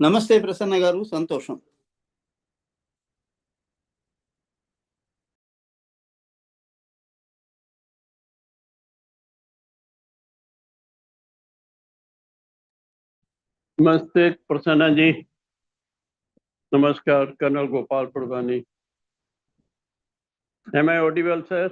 నమస్తే ప్రసన్న గారు, సంతోషం. नमस्ते प्रसन्ना जी. Namaskar, Colonel Gopal Purdhani. Am I audible, sir?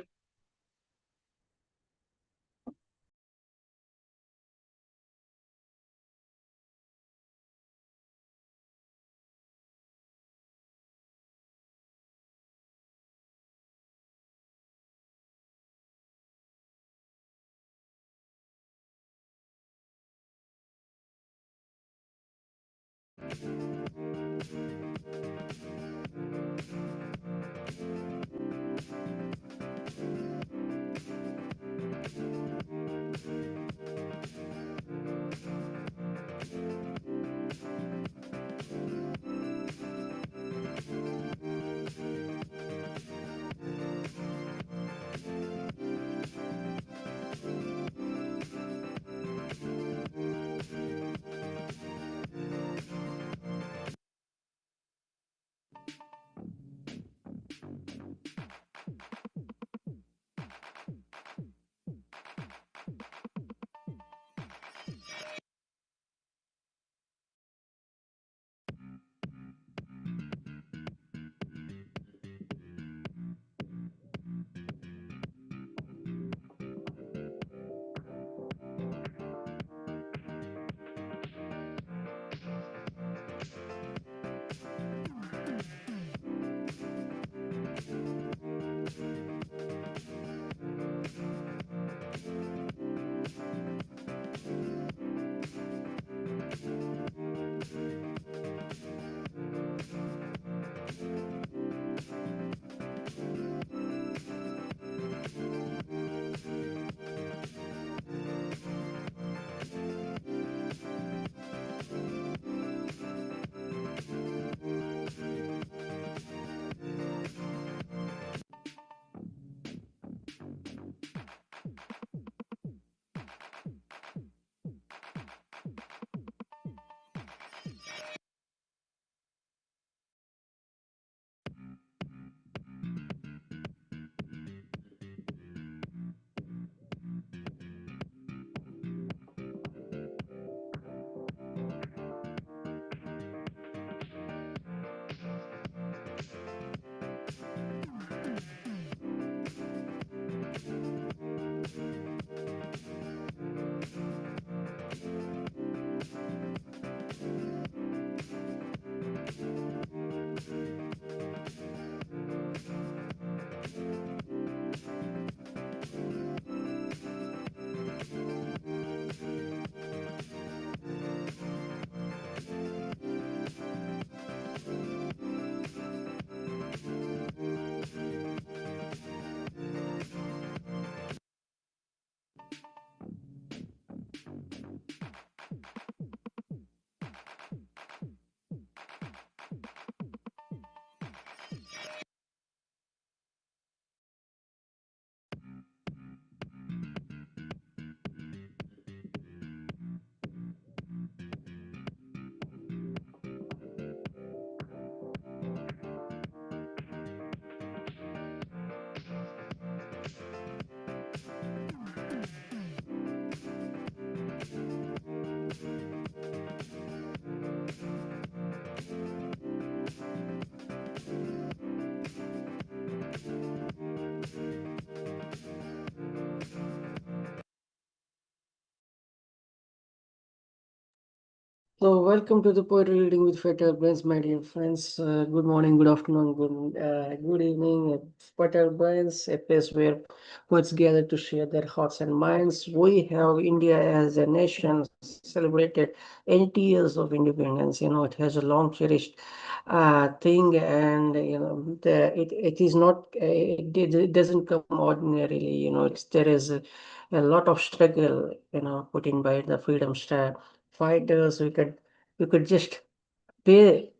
So, welcome to the poetry reading with Fatal Brains, my dear friends. Good morning, good afternoon, good evening. Fatal Brains, a place where poets gather to share their hearts and minds. We have India as a nation celebrated 80 years of independence. You know, it has a long cherished thing, and it is not it doesn't come ordinarily. You know, there is a lot of struggle. You know, put in by the freedom fighters. We could just pay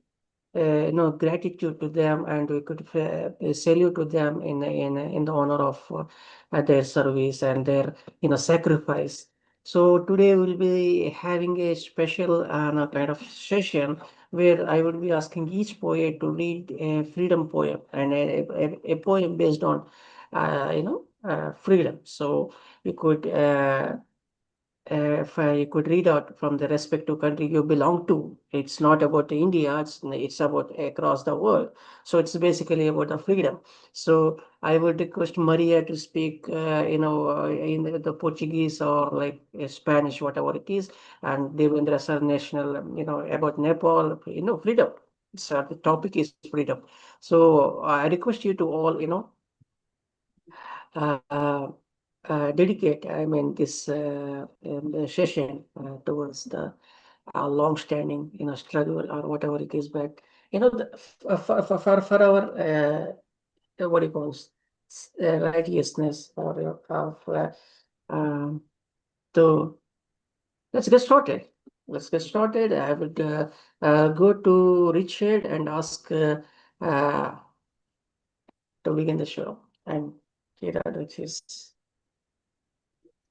gratitude to them, and we could salute to them in the honor of their service and their sacrifice. So today we'll be having a special kind of session where I would be asking each poet to read a freedom poem and a poem based on, freedom. So you could if I could read out from the respective country you belong to, it's not about India, it's about across the world. So it's basically about the freedom. So I would request Maria to speak, in the Portuguese or like Spanish, whatever it is, and Devendra sir national, about Nepal, freedom. So the topic is freedom. So I request you to all, uh, dedicate, I mean, this session towards the long-standing, struggle or whatever it is. But for our what do you call righteousness or of so let's get started. Let's get started. I would go to Richard and ask uh, to begin the show. And here, which is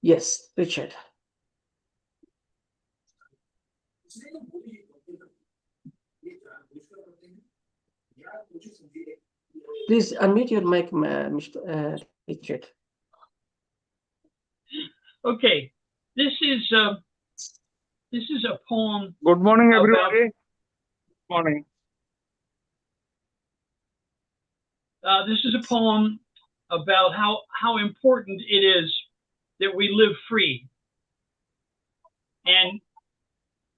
yes, Richard. Please unmute your mic, Mr. Richard. Okay, this is a poem. Good morning, about- everybody. Good morning. This is a poem about how important it is that we live free. And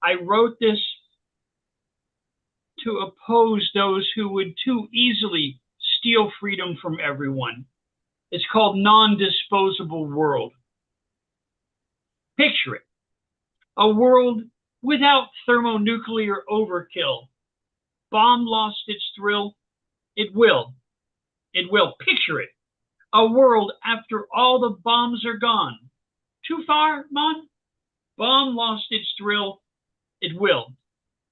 I wrote this to oppose those who would too easily steal freedom from everyone. It's called Non-Disposable World. Picture it. A world without thermonuclear overkill. Bomb lost its thrill. It will. It will. Picture it. A world after all the bombs are gone. Too far, Mon? Bomb lost its thrill. It will.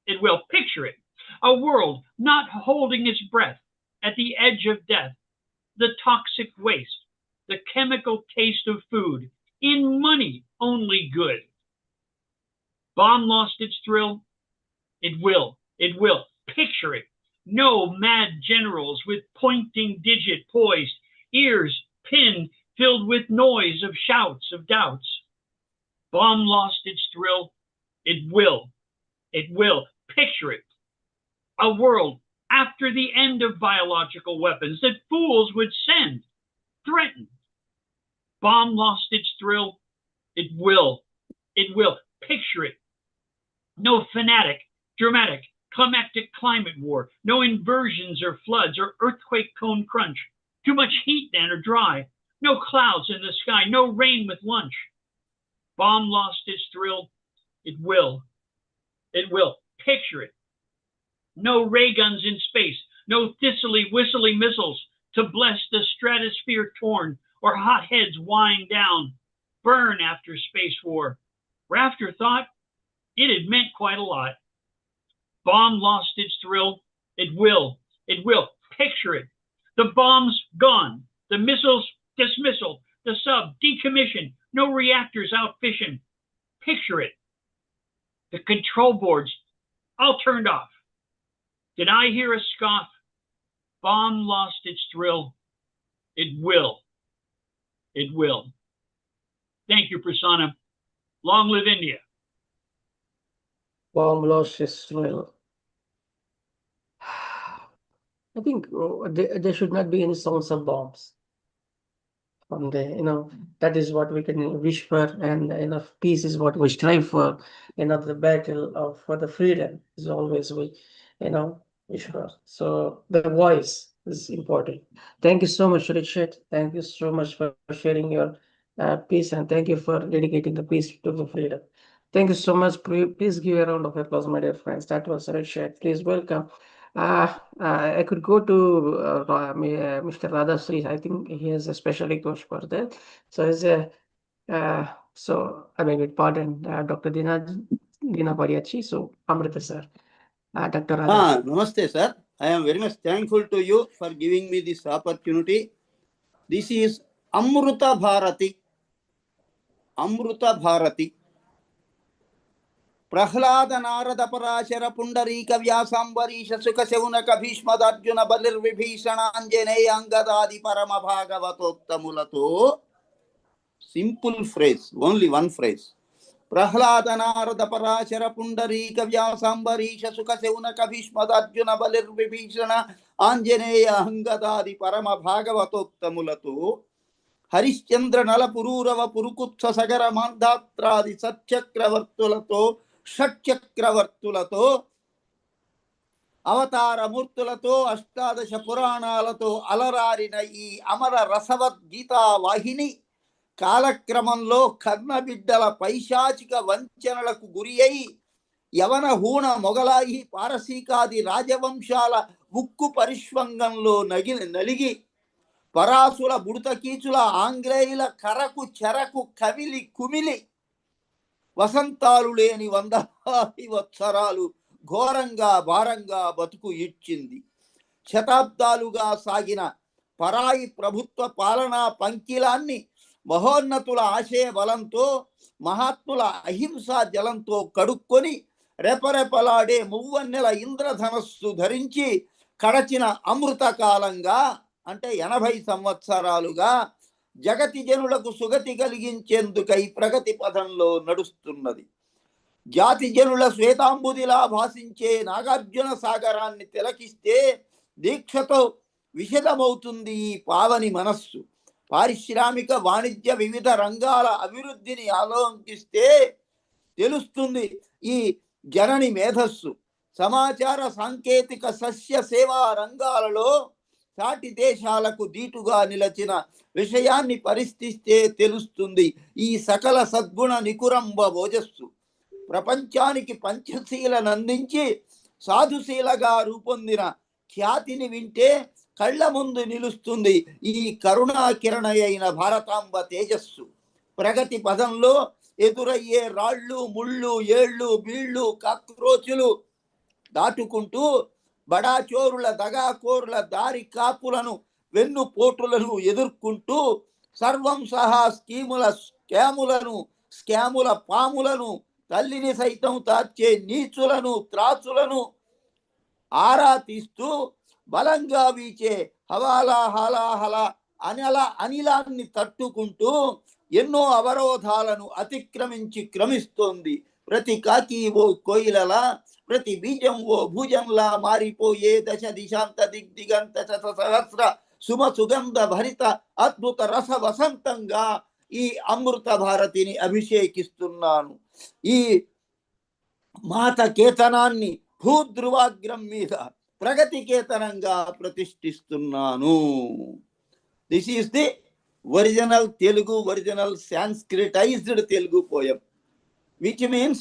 It will. Picture it. A world not holding its breath at the edge of death. The toxic waste. The chemical taste of food. In money only good. Bomb lost its thrill. It will. It will. Picture it. No mad generals with pointing digit poised, ears pinned, filled with noise of shouts of doubts. Bomb lost its thrill. It will. It will. Picture it. A world after the end of biological weapons that fools would send, threatened. Bomb lost its thrill. It will. It will. Picture it. No fanatic, dramatic, climactic climate war. No inversions or floods or earthquake cone crunch. Too much heat then or dry. No clouds in the sky. No rain with lunch. Bomb lost its thrill. It will. It will. Picture it. No ray guns in space. No thistly-whistly missiles to bless the stratosphere torn or hot heads wind down. Burn after space war. For afterthought, it had meant quite a lot. Bomb lost its thrill. It will. It will. Picture it. The bomb's gone. The missiles dismissal. The sub decommissioned. No reactors out fishing. Picture it. The control boards all turned off. Did I hear a scoff? Bomb lost its thrill. It will. It will. Thank you, Prasanna. Long live India. Bomb lost its thrill. I think there should not be any sounds of bombs from the, that is what we can wish for, and peace is what we strive for. The battle for the freedom is always we, wish for. So the voice is important. Thank you so much, Richard. Thank you so much for sharing your peace, and thank you for dedicating the peace to the freedom. Thank you so much. Please give a round of applause, my dear friends. That was Richard. Please welcome. I could go to Mr. Radha Shri. I think he has a special request for that. So I beg your pardon, Dr. Deena Padayachee. So Amrita sir, Dr. Radha. Namaste, sir. I am very much thankful to you for giving me this opportunity. This is Amruta Bharati. Amruta Bharati. Prahlada Narada Parashara Pundarika వ్యాసాంబరీష సుఖ శౌనక భీష్మదార్జున బలిర్విభీషణాంజనేయ అంగదాది పరమ భాగవతోత్తములతో simple phrase, only one phrase. Prahlada Narada Parashara Pundarika వ్యాసాంబరీష సుఖ శౌనక భీష్మదార్జున బలిర్విభీషణ ఆంజనేయ అంగదాది పరమ భాగవతోత్తములతో హరిశ్చంద్ర నల పురూరవ పురుకుత్స సగర మాంధాత్రాది సత్చక్రవర్తులతో షట్చక్రవర్తులతో అవతారమూర్తులతో అష్టాదశ పురాణాలతో అలరారిన ఈ అమర రసవద్గీతా వాహిని కాలక్రమంలో కర్ణబిడ్డల పైశాచిక వంచనలకు గురి అయి యవన హూణ మొగలాయి పారసీకాది రాజవంశాల ఉక్కు పరిష్వంగంలో నలిగి పరాసుల బుడతకీచుల ఆంగ్లేయుల కరకు చెరకు కవిలి కుమిలి వసంతాలు లేని 100 వత్సరాలు ఘోరంగా భారంగా బతుకు ఇచ్చింది. శతాబ్దాలుగా సాగిన పరాయి ప్రభుత్వ పాలనా పంకిలాన్ని మహోన్నతుల ఆశయ బలంతో మహాత్ముల అహింసా జలంతో కడుక్కొని రెపరెపలాడే మువ్వన్నెల ఇంద్రధనస్సు ధరించి కడచిన అమృతకాలంగా అంటే 80 సంవత్సరాలుగా జగతి జనులకు సుగతి కలిగించేందుకై ప్రగతి పథంలో నడుస్తున్నది. జాతి జనుల శ్వేతాంబుదిలా భాసించే నాగార్జున సాగరాన్ని తిలకిస్తే దీక్షతో విషదమవుతుంది ఈ పావని మనస్సు. పారిశ్రామిక వాణిజ్య వివిధ రంగాల అభివృద్ధిని ఆలోకిస్తే తెలుస్తుంది ఈ జనని మేధస్సు. సమాచార సాంకేతిక సస్య సేవా రంగాలలో సాటి దేశాలకు దీటుగా నిలచిన విషయాన్ని పరిస్థిస్తే తెలుస్తుంది ఈ సకల సద్గుణ నికురంబ ఓజస్సు. ప్రపంచానికి పంచశీలను అందించి సాధుశీలగా రూపొందిన ఖ్యాతిని వింటే కళ్ళ ముందు నిలుస్తుంది ఈ కరుణా కిరణ అయిన భారతాంబ తేజస్సు. ప్రగతి పదంలో ఎదురయ్యే రాళ్ళు ముళ్ళు ఏళ్ళు బీళ్ళు కాక్రోచులు దాటుకుంటూ బడాచోరుల దగాకోరుల దారి కాపులను వెన్ను పోటులను ఎదుర్కొంటూ సర్వం సహా స్కాముల పాములను తల్లిని సైతం తార్చే నీచులను త్రాచులను ఆరా తీస్తూ బలంగా వీచే హవాలా హలాహల అనిలాన్ని తట్టుకుంటూ ఎన్నో అవరోధాలను అతిక్రమించి క్రమిస్తోంది. ప్రతి కాకి ఓ కోయిలలా, ప్రతి బీజం ఓ భుజంలా మారిపోయే దశ దిశాంత దిగ్దిగంత సహస్ర సుమ సుగంధ భరిత అద్భుత రస వసంతంగా ఈ అమృత భారతిని అభిషేకిస్తున్నాను. ఈ మాత కేతనాన్ని భూధ్రువాగ్రం మీద ప్రగతి కేతనంగా ప్రతిష్ఠిస్తున్నాను. This is the original Telugu, original sanskritized Telugu poem, which means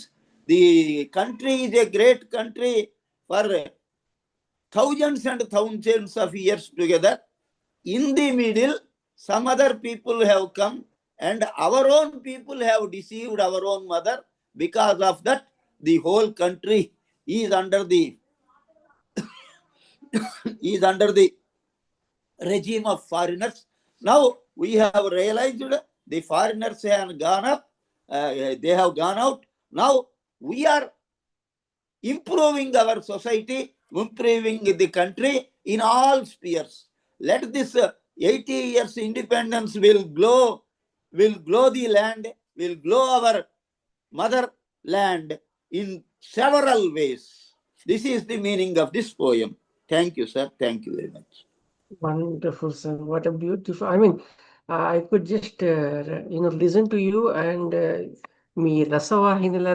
the country is a great country for thousands and thousands of years together. In the middle, some other people have come and our own people have deceived our own mother. Because of that, the whole country is under the regime of foreigners. Now we have realized the foreigners have gone up, they have gone out. Now we are improving our society, improving the country in all spheres. Let this 80 years independence will glow the land, will glow our motherland in several ways. This is the meaning of this poem. Thank you, sir. Thank you very much. Wonderful, sir. What a beautiful. I mean, I could just listen to you and మీ రసవాహినిల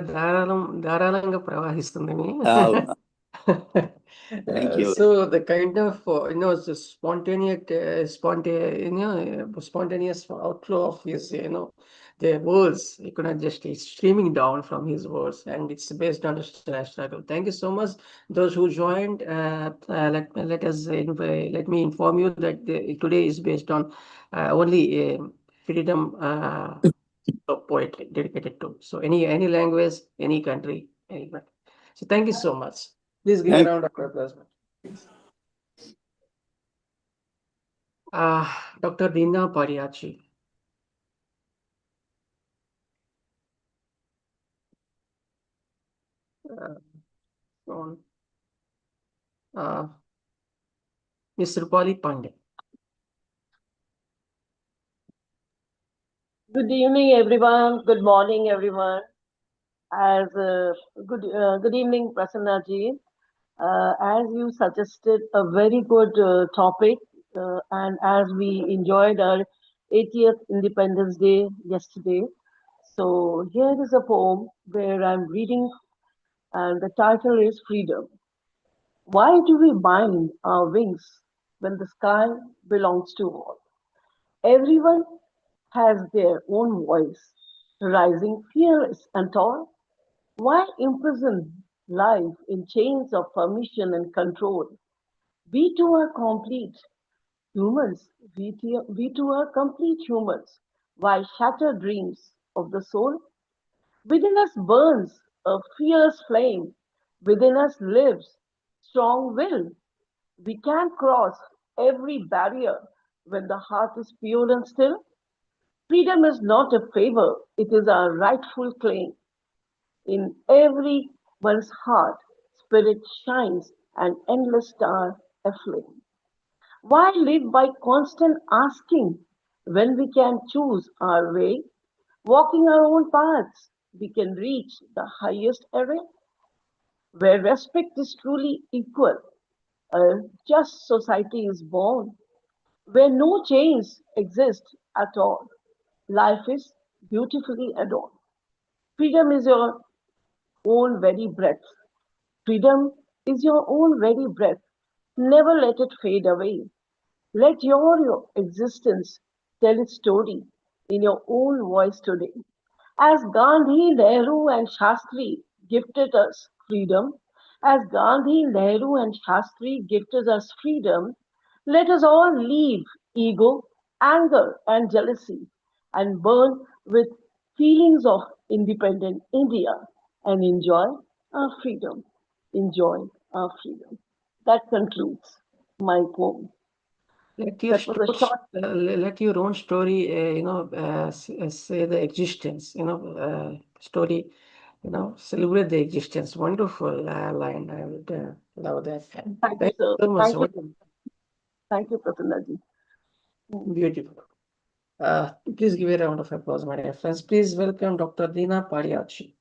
ధారాళంగా ప్రవహిస్తుంది మీ. Thank you. So the kind of spontaneous outflow of his the words, you could not just streaming down from his words, and it's based on a struggle. Thank you so much those who joined. Let me inform you that today is based on only freedom of poetry dedicated to, so any language, any country, anybody. So thank you so much. Please give a round of applause. Dr. Deena Padayachee. on. Ms. Rupali Pandey. Good evening, everyone. Good morning, everyone. Good evening, Prasanna ji. As you suggested, a very good topic, and as we enjoyed our 80th Independence Day yesterday, so here is a poem where I'm reading, and the title is Freedom. Why do we bind our wings when the sky belongs to all? Everyone has their own voice, rising fearless and tall. Why imprison life in chains of permission and control? We too are complete humans. We too are complete humans. Why shatter dreams of the soul? Within us burns a fierce flame. Within us lives strong will. We can cross every barrier when the heart is pure and still. Freedom is not a favor, it is our rightful claim. In everyone's heart, spirit shines, an endless star aflame. Why live by constant asking when we can choose our way? Walking our own paths, we can reach the highest array where respect is truly equal. A just society is born where no chains exist at all. Life is beautifully adorned. Freedom is your own very breath. Freedom is your own very breath. Never let it fade away. Let your existence tell its story in your own voice today. As Gandhi, Nehru, and Shastri gifted us freedom, as Gandhi, Nehru, and Shastri gifted us freedom, let us all leave ego, anger, and jealousy and burn with feelings of independent India and enjoy our freedom. Enjoy our freedom. That concludes my poem. Let your That was a short. let your own story, say the existence, story, celebrate the existence. Wonderful line. I would love that. Thank you, Thank you sir. so much. Thank you, Prasannaji. Beautiful. Please give a round of applause, my dear friends. Please welcome Dr. Deena Padayachee.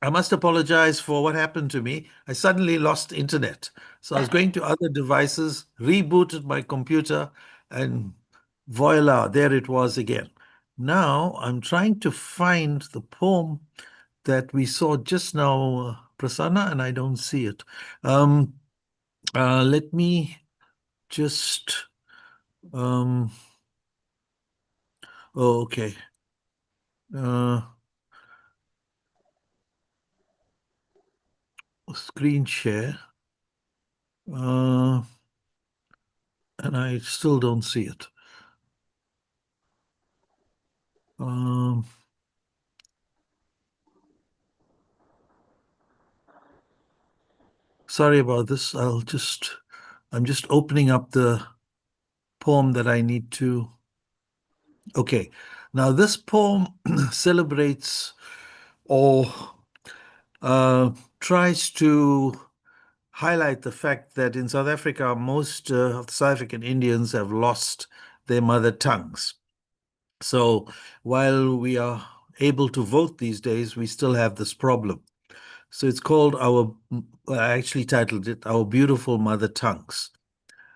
I must apologize for what happened to me. I suddenly lost internet. So I was going to other devices, rebooted my computer, and voila, there it was again. Now I'm trying to find the poem that we saw just now, Prasanna, and I don't see it. Let me just... oh, okay. Screen share. And I still don't see it. Sorry about this. I'm just opening up the poem that I need to. Okay. Now this poem celebrates or tries to highlight the fact that in South Africa, most of the South African Indians have lost their mother tongues. So while we are able to vote these days, we still have this problem. So it's called I actually titled it, Our Beautiful Mother Tongues.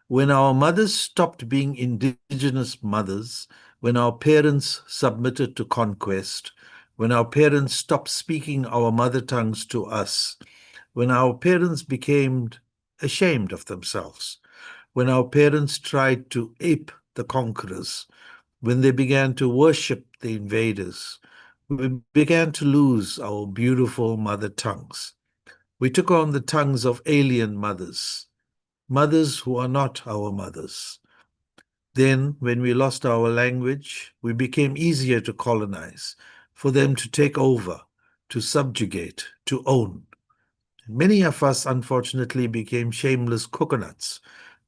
When our mothers stopped being indigenous mothers, when our parents submitted to conquest, when our parents stopped speaking our mother tongues to us, when our parents became ashamed of themselves, when our parents tried to ape the conquerors, when they began to worship the invaders, we began to lose our beautiful mother tongues. We took on the tongues of alien mothers, mothers who are not our mothers. Then, when we lost our language, we became easier to colonize, for them to take over, to subjugate, to own. Many of us, unfortunately, became shameless coconuts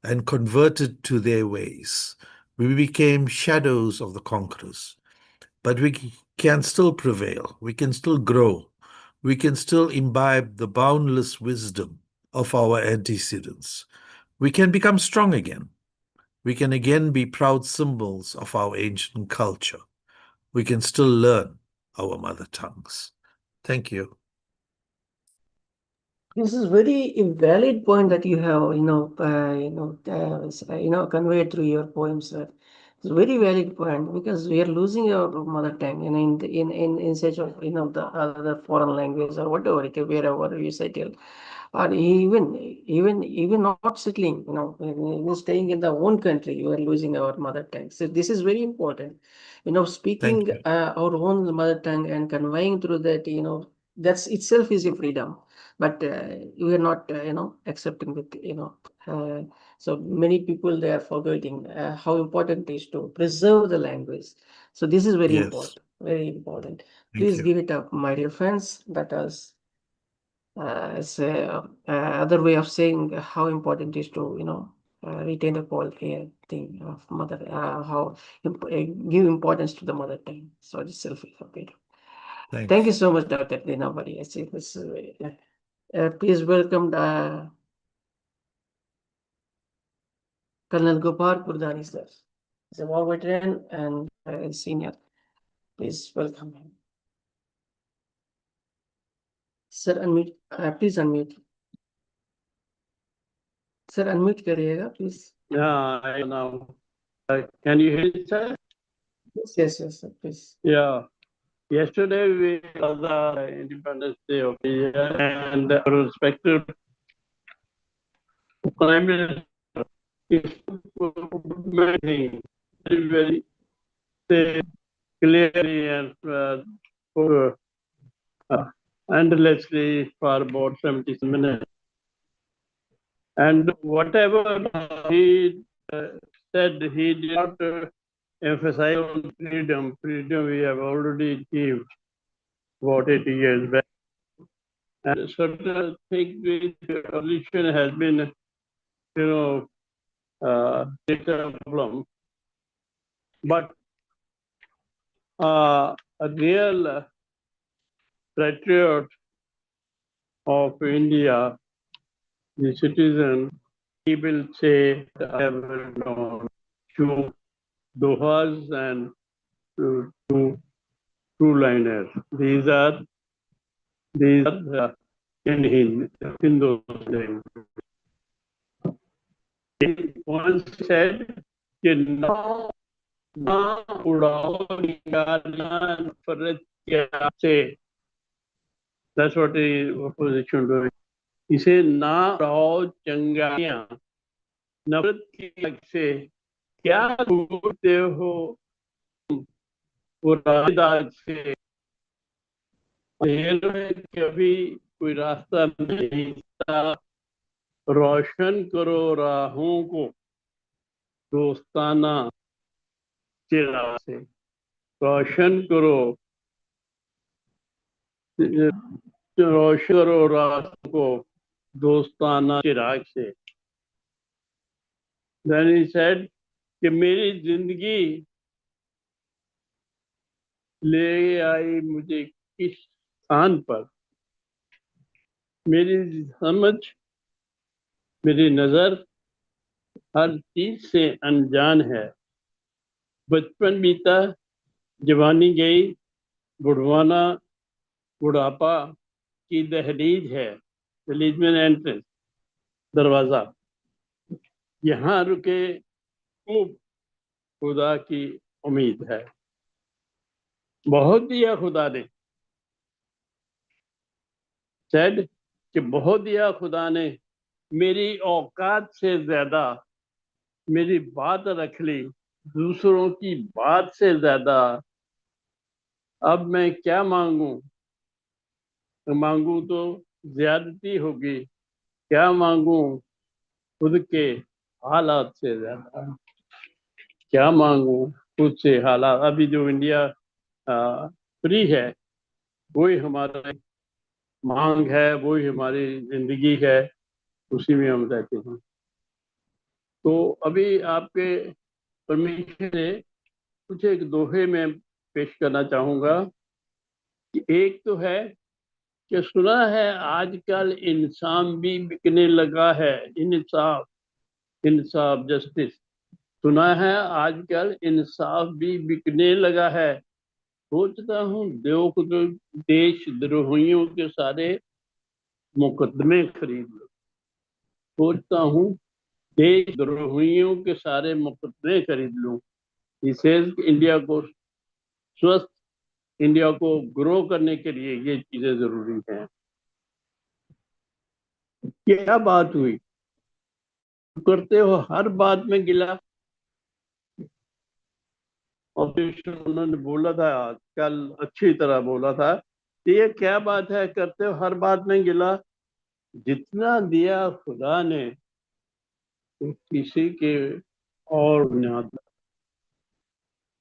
and converted to their ways. We became shadows of the conquerors. But we can still prevail. We can still grow. we can still imbibe the boundless wisdom of our antecedents. We can become strong again. We can again be proud symbols of our ancient culture. We can still learn our mother tongues. Thank you. This is very valid point that you have, conveyed through your poems, sir. It's a very valid point because we are losing our mother tongue, in search of, the other foreign language or whatever it is, wherever we settle, or even not settling, even staying in the own country, you are losing our mother tongue. So this is very important. Speaking Thank you. our own mother tongue and conveying through that, that's itself is a freedom, but we are not accepting it, so many people they are forgetting how important it is to preserve the language. So this is Yes. very important. Thank Please you. give it up, my dear friends. That was as other way of saying how important it is to retain the quality thing of mother, how give importance to the mother tongue. So it's self okay. Thank you Thanks. so much, Dr. Deena Padayachee. Please welcome Colonel Gopal Purdhani, sir. He's a war veteran and senior. Please welcome him. Sir, unmute. Please unmute. Sir, unmute करिएगा, please. Yeah, I know. Can you hear me, sir? Yes, sir, please. Yeah. Yesterday we had the Independence Day of India, and our respected Prime Minister is very, very say, clearly and endlessly for about 70 minutes. And whatever he said, he did not emphasize on freedom. Freedom we have already achieved about 80 years back. And certain things with revolution has been, a problem. But a real patriot of India, the citizen, he will say, I have known two dohas and two two-liners. These are in Hindu days. Once said, कि ना उड़ाओ निगाह फरज क्या से. That's what the opposition doing. He said, ना उड़ाओ चंगाइयाँ नफरत की आग से क्या ढूंढते हो दाग से. अंधेरे में कभी कोई रास्ता नहीं था, रोशन करो राहों को दोस्ताना चिराग से. रोशन करो राहों को दोस्ताना चिराग से. Then he said कि मेरी जिंदगी ले आई मुझे किस स्थान पर. मेरी समझ, मेरी नजर हर चीज से अनजान है. बचपन बीता, जवानी गई, बुढ़वाना बुढ़ापा की दहलीज है. दहलीज में एंट्रेंस, दरवाजा. यहाँ रुके खूब खुदा की उम्मीद है. बहुत दिया खुदा ने. सेड कि बहुत दिया खुदा ने, मेरी औकात से ज्यादा मेरी बात रख ली, दूसरों की बात से ज्यादा. अब मैं क्या मांगू, मांगू तो ज्यादती होगी. क्या मांगू खुद के हालात से ज्यादा. क्या मांगू खुद से हालात. अभी जो इंडिया फ्री है वही हमारा मांग है, वही हमारी जिंदगी है, उसी में हम रहते हैं. तो अभी आपके परमिशन से कुछ एक दोहे में पेश करना चाहूंगा कि एक तो है कि सुना है आजकल इंसान भी बिकने लगा है। इंसाफ, इंसाफ, जस्टिस। सुना है आजकल इंसाफ भी बिकने लगा है। सोचता हूँ देश द्रोहियों के सारे मुकदमे खरीद लूं। सोचता हूँ देशद्रोहियों के सारे मुकदमे खरीद लूं। इसे इंडिया को स्वस्थ, इंडिया को ग्रो करने के लिए ये चीजें जरूरी हैं। क्या बात हुई, करते हो हर बात में गिला। और फिर उन्होंने बोला था, कल अच्छी तरह बोला था, ये क्या बात है, करते हो हर बात में गिला। जितना दिया खुदा ने तो किसी के और ना,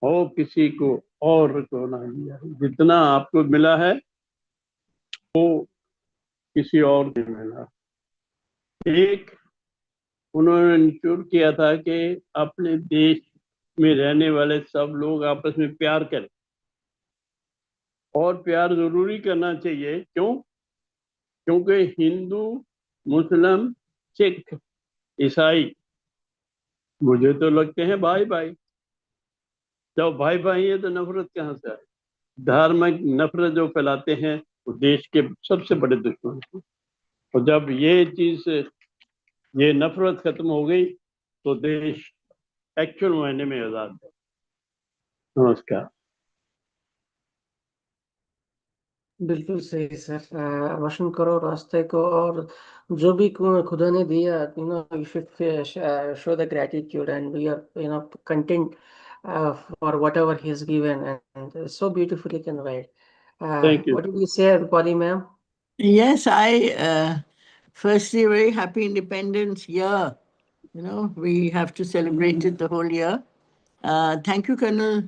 और किसी को और को ना दिया। जितना आपको मिला है वो किसी और को मिला। एक उन्होंने इंश्योर किया था कि अपने देश में रहने वाले सब लोग आपस में प्यार करें, और प्यार जरूरी करना चाहिए। क्यों? क्योंकि हिंदू, मुस्लिम, सिख, ईसाई मुझे तो लगते हैं भाई भाई। जब भाई भाई है तो नफरत कहाँ से आए? धार्मिक नफरत जो फैलाते हैं वो देश के सबसे बड़े दुश्मन हैं। और जब ये चीज, ये नफरत खत्म हो गई तो देश एक्चुअल मायने में आजाद है। नमस्कार। बिल्कुल सही सर। रोशन करो रास्ते को, और जो भी खुदा ने दिया, you should show the gratitude, and we are content for whatever he has given, and so beautifully can write. Thank you. What did you say, Rupali ma'am? Yes, firstly, very happy Independence Year. You know, we have to celebrate it the whole year. Thank you, Colonel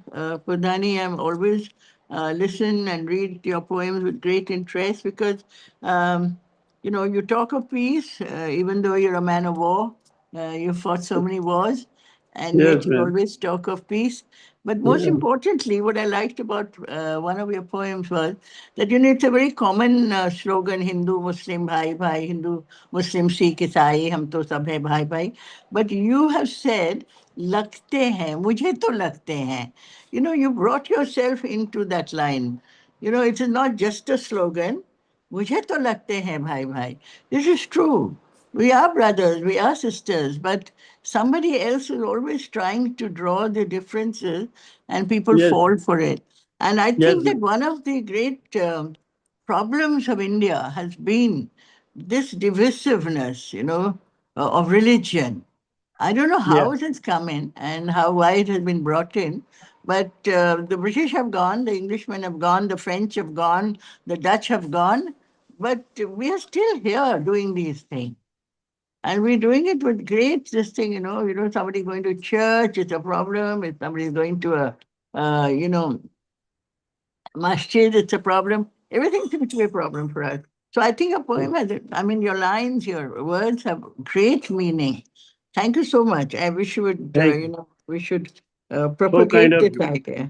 Purdhani. I'm always listen and read your poems with great interest because, you know, you talk of peace, even though you're a man of war. You've fought so many wars, and yes yet you ma'am. always talk of peace. But most importantly, what I liked about one of your poems was that, you know, it's a very common slogan, Hindu, Muslim, bhai, bhai, Hindu, Muslim, Sikh, Isai, hum to sab hai bhai, bhai. But you have said, लगते हैं, मुझे तो लगते हैं. You know, you brought yourself into that line. You know, it is not just a slogan. मुझे तो लगते हैं भाई भाई. This is true. We are brothers, we are sisters, but somebody else is always trying to draw the differences and people yes fall for it. And I yes think that one of the great problems of India has been this divisiveness, you know, of religion. I don't know how yes it has come in and how why it has been brought in, but the British have gone, the Englishmen have gone, the French have gone, the Dutch have gone, but we are still here doing these things. And we're doing it with great this thing, you know, somebody going to church, it's a problem. If somebody is going to a, you know, masjid, it's a problem. Everything seems to be a problem for us. So I think a poem has, I mean, your lines, your words have great meaning. Thank you so much. I wish you would, thank you you. know, we should so kind propagate of this you, idea.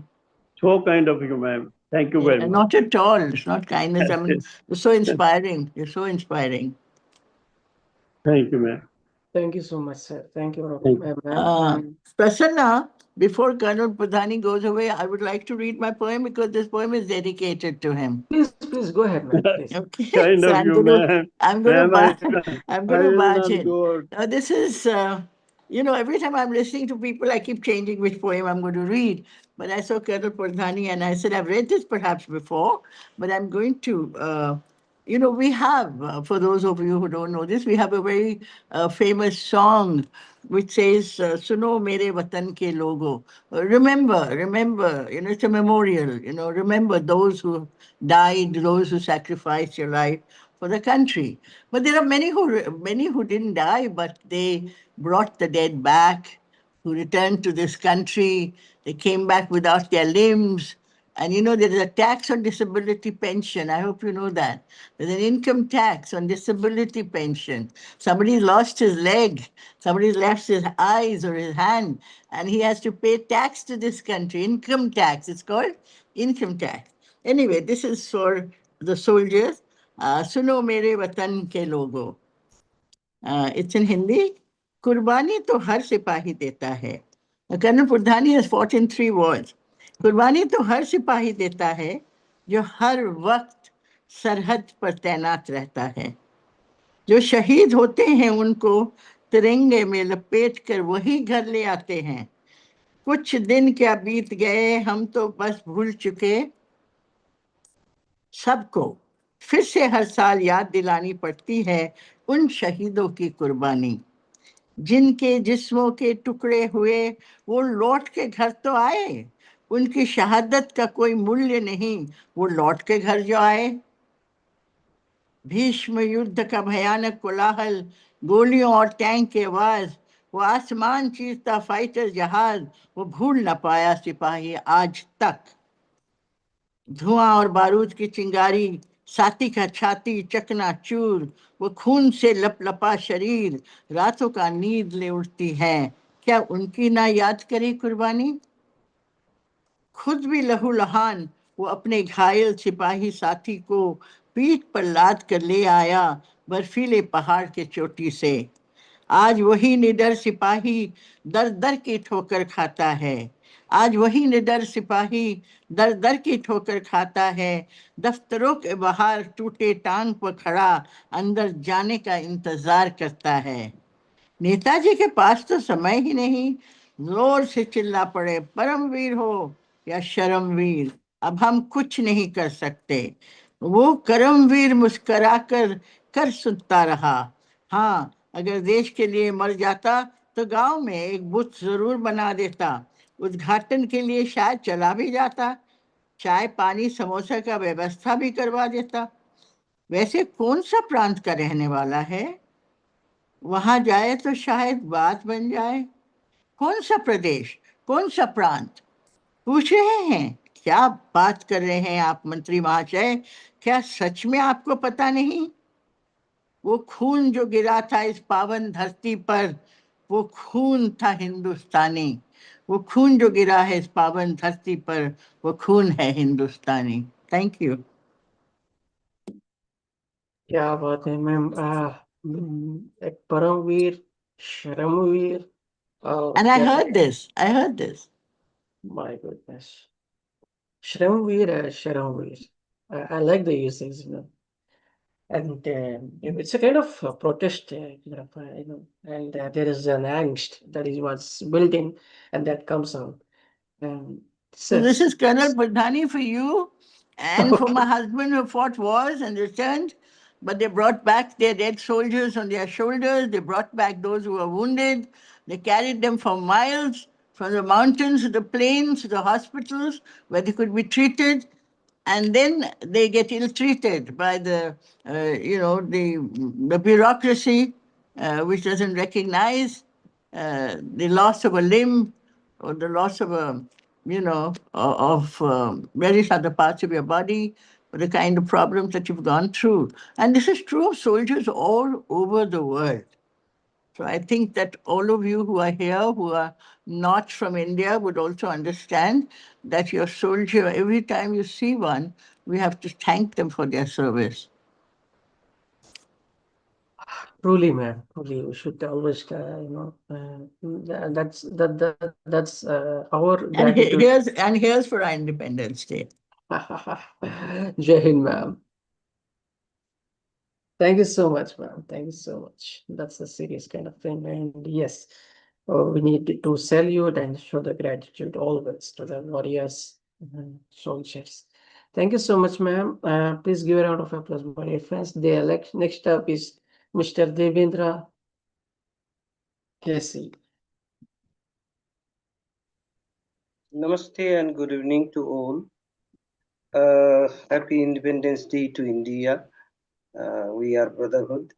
So kind of you ma'am. Thank you very Yeah, not at all. It's not kindness. I mean, much. you're so inspiring. You're so inspiring. Thank you ma'am. Thank you so much, sir. Thank you, thank you. ma'am. Prasanna, before Colonel Purdhani goes away, I would like to read my poem because this poem is dedicated to him. Please go ahead, ma'am. Please. Okay, kind so of you ma'am. I'm going to ma'am barge, I I'm going I to will barge not in. Go. Now this is, you know, every time I'm listening to people, I keep changing which poem I'm going to read. But I saw Colonel Purdhani and I said, I've read this perhaps before, but I'm going to, you know, we have, for those of you who don't know this, we have a very famous song which says, Suno mere watan ke logo. Remember, you know, it's a memorial, you know, remember those who died, those who sacrificed your life for the country. But there are many who didn't die, but they brought the dead back, who returned to this country. They came back without their limbs. And you know, there is a tax on disability pension. I hope you know that. There's an income tax on disability pension. Somebody lost his leg, somebody lost his eyes or his hand, and he has to pay tax to this country, income tax. It's called income tax. Anyway, this is for the soldiers. सुनो मेरे वतन के लोगों, it's in Hindi. कुर्बानी तो हर सिपाही देता है। कर्नल पुर्धानी has fought in 3 wars. कुर्बानी तो हर सिपाही देता है जो हर वक्त सरहद पर तैनात रहता है। जो शहीद होते हैं उनको तिरंगे में लपेट कर वही घर ले आते हैं। कुछ दिन क्या बीत गए, हम तो बस भूल चुके सबको। फिर से हर साल याद दिलानी पड़ती है उन शहीदों की कुर्बानी। जिनके जिस्मों के टुकड़े हुए वो लौट के घर तो आए। उनकी शहादत का कोई मूल्य नहीं, वो लौट के घर जो आए। भीष्म युद्ध का भयानक कोलाहल, गोलियों और टैंक की आवाज, वो आसमान चीरता फाइटर जहाज, वो भूल न पाया सिपाही आज तक। धुआं और बारूद की चिंगारी, साथी का छाती चकनाचूर, वो खून से लपलपा शरीर, रातों का नींद ले उठती है। क्या उनकी ना याद करे कुर्बानी? खुद भी लहूलुहान वो अपने घायल सिपाही साथी को पीठ पर लाद कर ले आया बर्फीले पहाड़ के चोटी से। आज वही निडर सिपाही दर दर की ठोकर खाता है। आज वही निडर सिपाही दर दर की ठोकर खाता है। दफ्तरों के बाहर टूटे टांग पर खड़ा अंदर जाने का इंतजार करता है। नेताजी के पास तो समय ही नहीं, जोर से चिल्ला पड़े, परमवीर हो या शर्मवीर, अब हम कुछ नहीं कर सकते। वो करमवीर मुस्कुराकर कर सुनता रहा। हाँ, अगर देश के लिए मर जाता तो गांव में एक बुत जरूर बना देता। उद्घाटन के लिए शायद चला भी जाता। चाय पानी समोसा का व्यवस्था भी करवा देता। वैसे कौन सा प्रांत का रहने वाला है? वहां जाए तो शायद बात बन जाए। कौन सा प्रदेश, कौन सा प्रांत? पूछ रहे हैं? क्या बात कर रहे हैं आप मंत्री महाशय? क्या सच में आपको पता नहीं? वो खून जो गिरा था इस पावन धरती पर, वो खून था हिंदुस्तानी। वो खून जो गिरा है इस पावन धरती पर, वो खून है हिंदुस्तानी। Thank you. क्या बात है मैम। एक परमवीर, शर्मवीर, And I क्या, heard this. I heard this. My goodness, Shramveer, Sharamveer. I like the usage, you know. And it's a kind of protest, and there is an angst that is what's built in, and that comes out. And So this is Colonel it's Purdhani for you and for my husband who fought wars and returned, but they brought back their dead soldiers on their shoulders. They brought back those who were wounded. They carried them for miles from the mountains to the plains to the hospitals where they could be treated. And then they get ill-treated by the bureaucracy, which doesn't recognize the loss of a limb or the loss of various other parts of your body, or the kind of problems that you've gone through. And this is true of soldiers all over the world. So I think that all of you who are here, who are not from India, would also understand that your soldier, every time you see one, we have to thank them for their service. truly, man, truly, we should always, that's our And gratitude. here's for our Independence Day. Jai Hind, ma'am. Thank you so much, ma'am. Thank you so much. That's a serious kind of thing. And yes, we need to salute and show the gratitude always to the warriors and soldiers. Thank you so much, ma'am. Please give a round of applause, my dear friends. The next up is Mr. Devendra KC. Namaste and good evening to all. Happy Independence Day to India. We are brotherhood.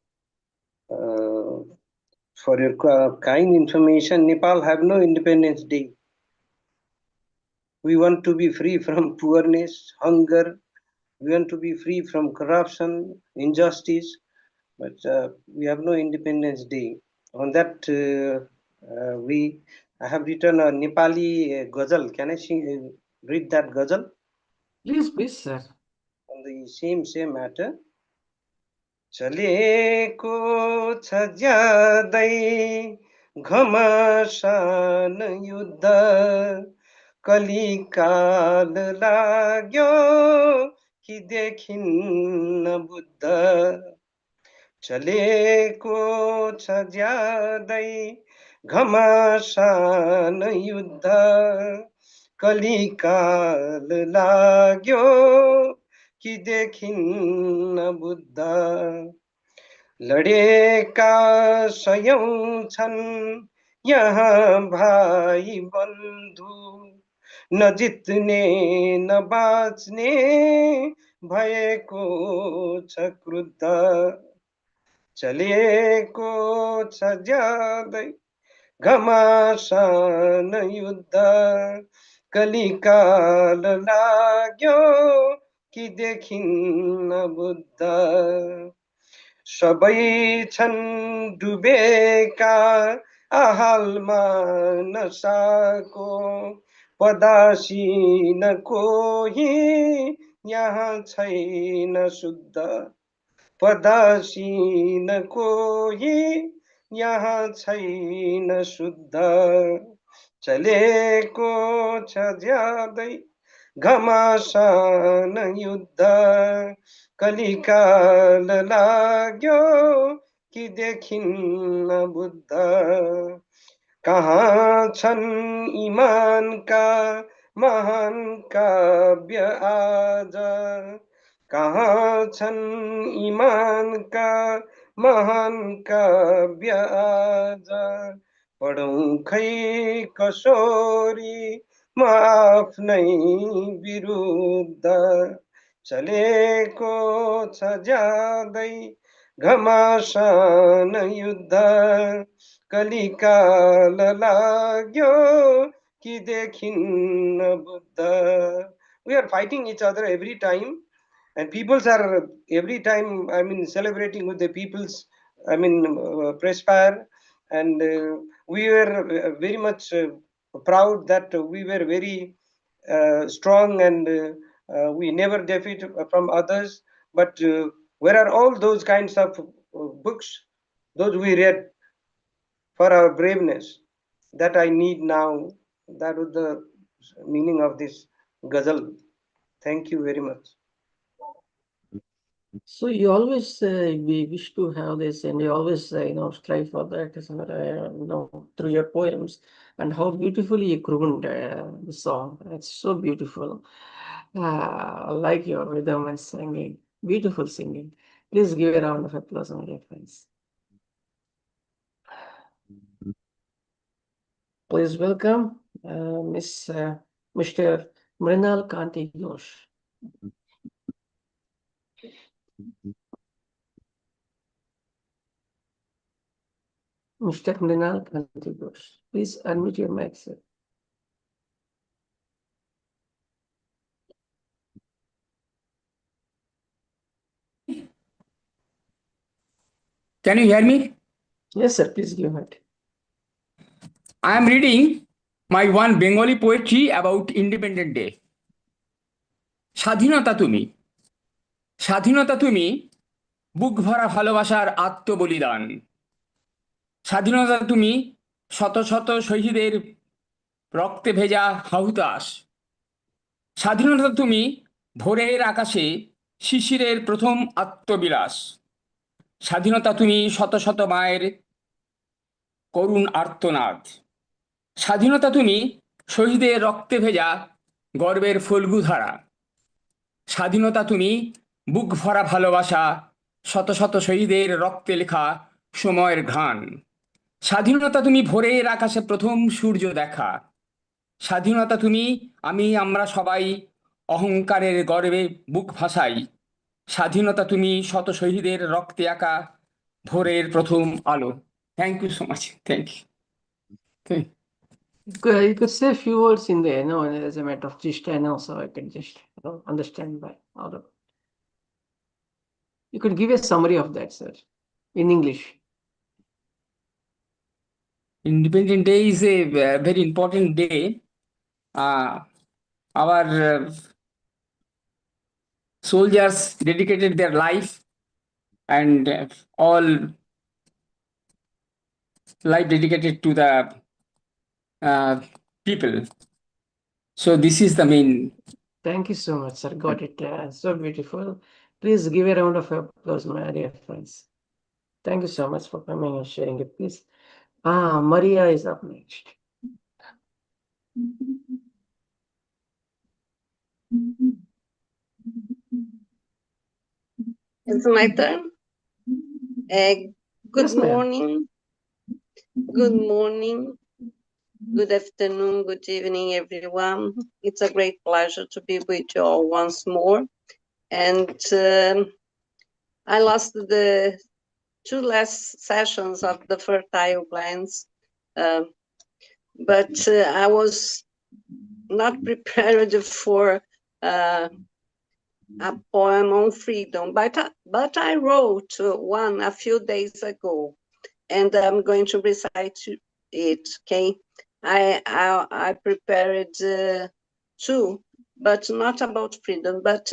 For your kind information, Nepal have no Independence Day. We want to be free from poorness, hunger. We want to be free from corruption, injustice, but we have no Independence Day. On that, I have written a Nepali ghazal. Can I read that ghazal? Please, sir. On the same matter. चलेको छ ज्यादै घमासान युद्ध कलिकाल लाग्यो कि देखिन्न बुद्ध चलेको छ ज्यादै घमासान युद्ध कलिकाल लाग्यो कि देखिन्न बुद्ध लडेका सयौं छन् यहाँ भाइ बन्धु नजित्ने नबाच्ने भएको छ क्रुद्ध चलेको छ ज्यादै घमासान युद्ध कलिकाल लाग्यो कि देखिन्न बुद्ध सबै छन् डुबेका आहालमा नसाको पदासीन कोही यहाँ छैन शुद्ध पदासीन कोही यहाँ छैन शुद्ध चलेको छ ज्यादै घमासान युद्ध कलिकाल लाग्यो कि देखिन्न बुद्ध कहाँ छन् इमानका महान काव्य आज कहाँ छन् इमानका महान काव्य आज पढौँ खै कसोरी म आफ्नै विरुद्ध चलेको छ ज्यादै घमासान युद्ध कलिकाल लाग्यो कि देखिन्न Buddha we are fighting each other every time and peoples are every time celebrating with the people's press fire and we were very much proud that we were very strong and we never defeat from others but where are all those kinds of books those we read for our braveness that I need now that was the meaning of this ghazal thank you very much. So you always we wish to have this, and you always strive for that, through your poems, and how beautifully you crooned the song. It's so beautiful. I like your rhythm and singing. Beautiful singing. Please give a round of applause, my dear friends. Please welcome Mr. Mrinal Kanti Ghosh. Mr. Mrinal Kanti Ghosh, please unmute your mic, sir. Can you hear me? Yes, sir. Please go ahead. I am reading my one Bengali poetry about Independent Day. স্বাধীনতা তুমি স্বাধীনতা তুমি বুক ভরা ভালোবাসার আত্মবলিদান স্বাধীনতা তুমি শত শত শহীদের রক্তে ভেজা হাহুতাস স্বাধীনতা তুমি ভোরের আকাশে শিশিরের প্রথম আত্মবিলাস স্বাধীনতা তুমি শত শত মায়ের করুণ আর্তনাদ স্বাধীনতা তুমি শহীদের রক্তে ভেজা গর্বের ফল্গুধারা স্বাধীনতা তুমি বুক ভরা ভালোবাসা শত শত শহীদের রক্তে লেখা সময়ের ঘ্রাণ স্বাধীনতা তুমি ভোরের আকাশে প্রথম সূর্য দেখা স্বাধীনতা তুমি আমরা সবাই অহংকারের গর্বে বুক ভাসাই স্বাধীনতা তুমি শত শহীদের রক্তে আঁকা ভোরের প্রথম আলো thank you so much thank you You could say a few words in there, as a matter of just now, so I can just understand by all of it. You could give a summary of that, sir, in English. Independent Day is a very important day. Our soldiers dedicated their life and all life dedicated to the people. So this is the main. Thank you so much, sir. Got it. So beautiful. Please give a round of applause, my dear friends. Thank you so much for coming and sharing it, please. Maria is up next. It's my turn. Good Yes, ma'am. morning. Good morning. Good afternoon. Good evening, everyone. It's a great pleasure to be with you all once more. And I lost the two last sessions of the fertile plants, but I was not prepared for a poem on freedom, but I wrote one a few days ago, and I'm going to recite it. Okay, I prepared two, but not about freedom, but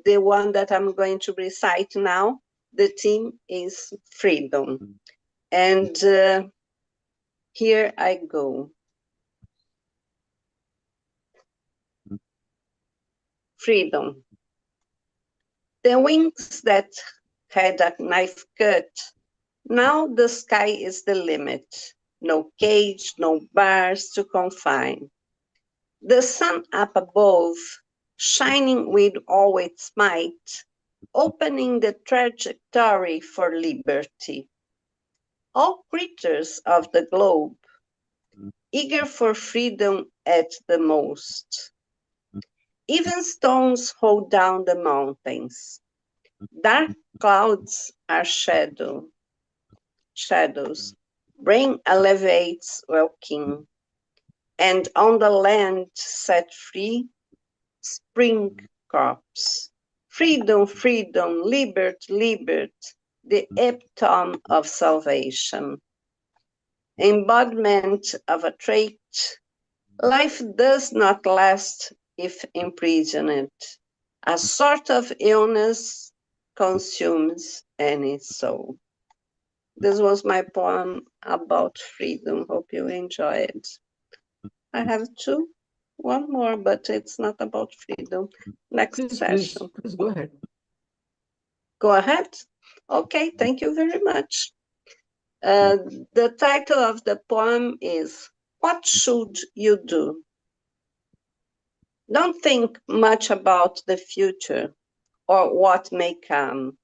the one that I'm going to recite now. The theme is freedom, and here I go. Freedom. The wings that had a knife cut, now the sky is the limit. No cage, no bars to confine. The sun up above, shining with all its might, opening the trajectory for liberty. All creatures of the globe, eager for freedom at the most. Even stones hold down the mountains. Dark clouds are shadows. Rain elevates welcome. And on the land set free, spring crops. Freedom, freedom, liberty, liberty, the epitome of salvation. Embodiment of a trait, life does not last if imprisoned. A sort of illness consumes any soul. This was my poem about freedom. Hope you enjoy it. I have two, one more, but it's not about freedom. Next session. Please go ahead. Go ahead. Okay, thank you very much. The title of the poem is What Should You Do? Don't think much about the future or what may come.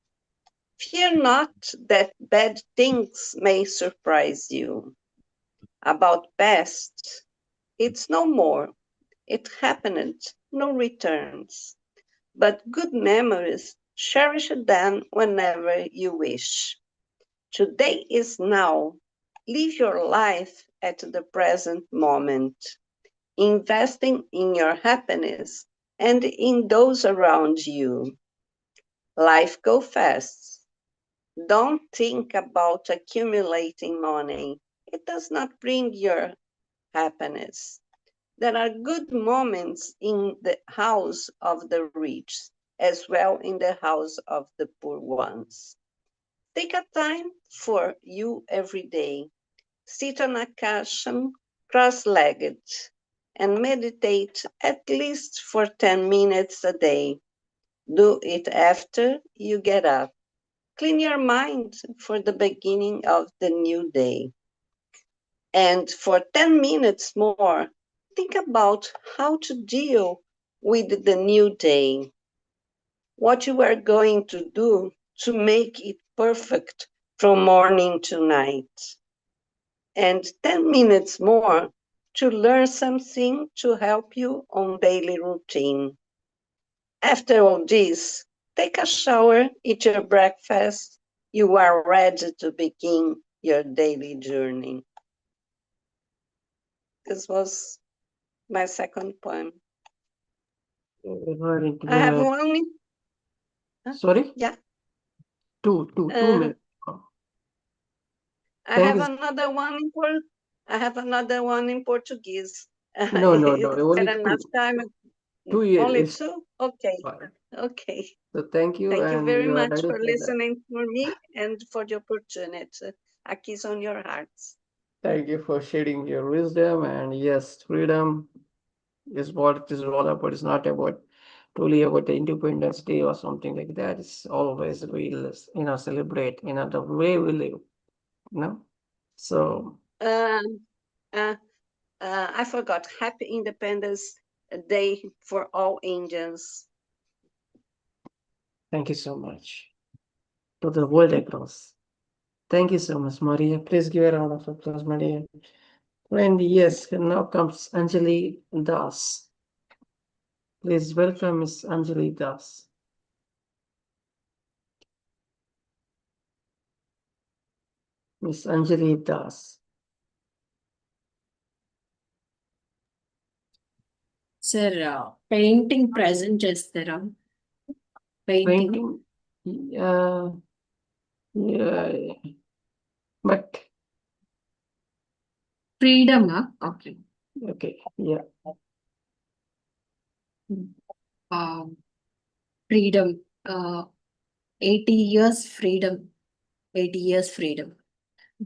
Fear not that bad things may surprise you. About past, it's no more. It happened, no returns. But good memories, cherish them whenever you wish. Today is now. Live your life at the present moment, investing in your happiness and in those around you. Life goes fast. Don't think about accumulating money. It does not bring your happiness. There are good moments in the house of the rich, as well in the house of the poor ones. Take a time for you every day. Sit on a cushion, cross-legged, and meditate at least for 10 minutes a day. Do it after you get up. Clean your mind for the beginning of the new day. And for 10 minutes more, think about how to deal with the new day. What you are going to do to make it perfect from morning to night. And 10 minutes more to learn something to help you on daily routine. After all this, take a shower, eat your breakfast. You are ready to begin your daily journey. This was my second poem. I have one. Sorry? Yeah. Two minutes. I have another one in Portuguese. No. Is Only there enough two. time? Two years. Only two? Okay. Okay. So thank you, Thank you and very you are much ready for for that. listening for me and for the opportunity. A kiss on your hearts. Thank you for sharing your wisdom. And yes, freedom is what it is all about. It's not about truly about the Independence Day or something like that. It's always celebrate, the way we live, you know. So Um, uh, I forgot. Happy Independence Day for all Indians. thank you so much to the world across. Thank you so much, Maria. Please give a round of applause, Maria. And yes, now comes Anjali Das. Please welcome Miss Anjali Das. Miss Anjali Das. Sir painting present చేస్తారా? Painting Painting. Yeah, but freedom. Okay. okay, yeah. Freedom 80 years freedom 80 years freedom.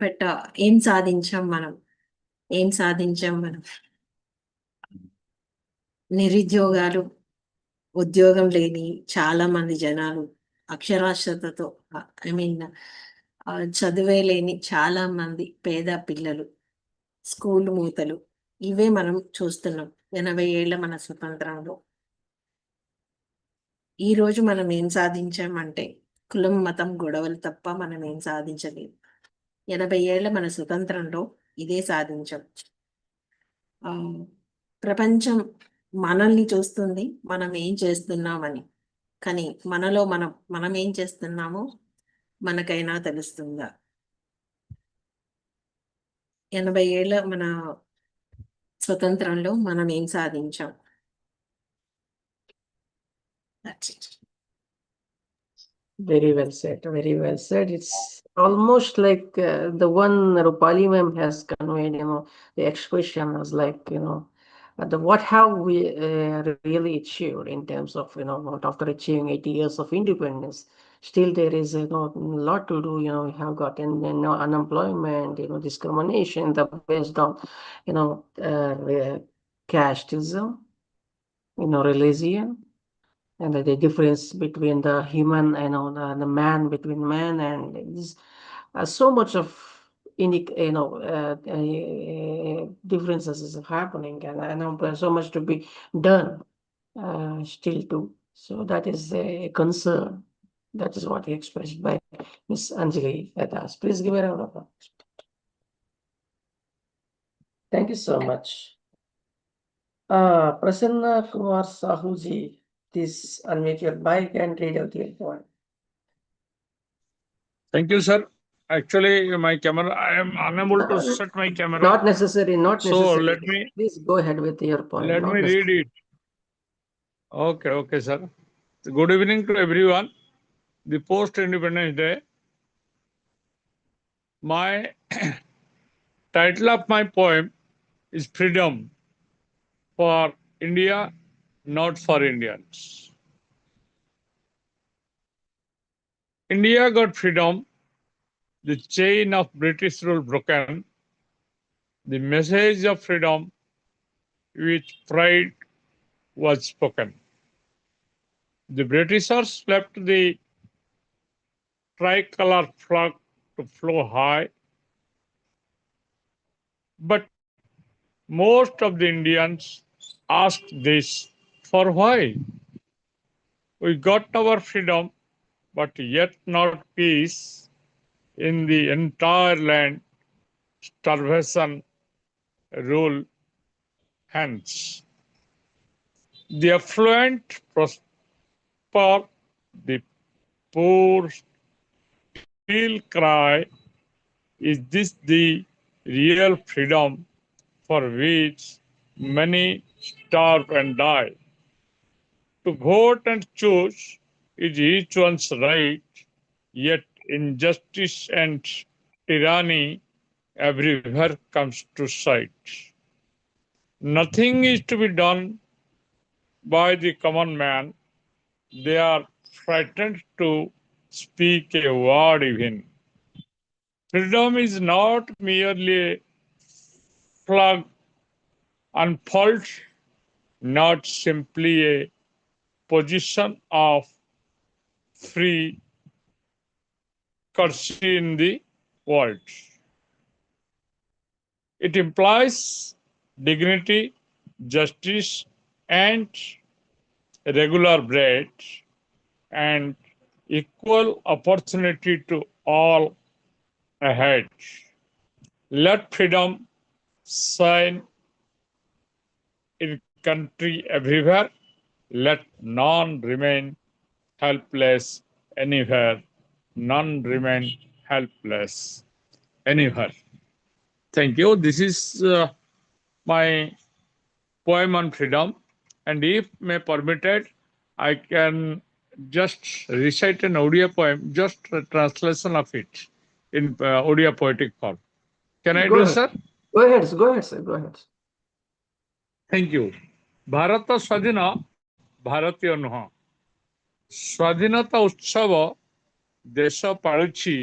But ఏం సాధించాం మనం? నిరుద్యోగాలు, ఉద్యోగం లేని చాలా మంది జనాలు, అక్షరాస్యతతో చదివే లేని చాలా మంది పేద పిల్లలు, స్కూల్ మూతలు, ఇవే మనం చూస్తున్నాం 80 ఏళ్ల మన స్వతంత్రంలో. ఈ రోజు మనం ఏం సాధించామంటే కులం మతం గొడవలు తప్ప మనం ఏం సాధించలేదు. 80 ఏళ్ల మన స్వతంత్రంలో ఇదే సాధించాం. ప్రపంచం మనల్ని చూస్తుంది, మనం ఏం చేస్తున్నామని. కానీ మనలో మనం ఏం చేస్తున్నామో మనకైనా తెలుస్తుందా? 80 ఏళ్ల మన స్వతంత్రంలో మనం ఏం సాధించాం? That's it. Very well said. Very well said. It's almost like the one Rupali ma'am has conveyed. The expression was like, what have we really achieved in terms of, what after achieving 80 years of independence, still there is a lot to do. We have got unemployment, discrimination, the based on, casteism, religion. And the difference between the human, the man, between man and this, so much of differences is happening, and I know there's so much to be done still too. So that is a concern. That is what he expressed by Miss Anjali Das. Please give her a round of applause. Thank you so much. Prasanna Kumar Sahuji, please unmute your mic and read out your point. Thank you, sir. Actually, my camera, I am unable to set my camera. Not necessary, not So necessary. let me, Please go ahead with your point. let Not me read necessary. it. Okay, sir. Good evening to everyone. The post-Independence Day. My title of my poem is Freedom for India, not for Indians. India got freedom, the chain of British rule broken, the message of freedom with pride was spoken. The Britishers left the tricolor flag to flow high, but most of the Indians asked this for why? We got our freedom, but yet not peace. In the entire land, starvation rule hence. The affluent prosper, the poor still cry, is this the real freedom for which many starve and die? To vote and choose is each one's right, yet injustice and tyranny everywhere comes to sight. Nothing is to be done by the common man. They are frightened to speak a word even. Freedom is not merely a flag unfurled, not simply a position of free courtesy in the world. It implies dignity, justice, and regular bread and equal opportunity to all ahead. Let freedom shine in country everywhere. Let none remain helpless anywhere. None remain helpless anywhere. Thank you. This is my poem on freedom. And if may permitted, I can just recite an Odia poem, just a translation of it in Odia poetic form. Can I Go do, ahead. sir? Go ahead. Go ahead, sir. Go ahead. Thank you. Bharat ସ୍ୱାଧୀନ ଭାରତୀୟ ନୁହଁ ସ୍ୱାଧୀନତା ଉତ୍ସବ ଦେଶ ପାଳୁଛି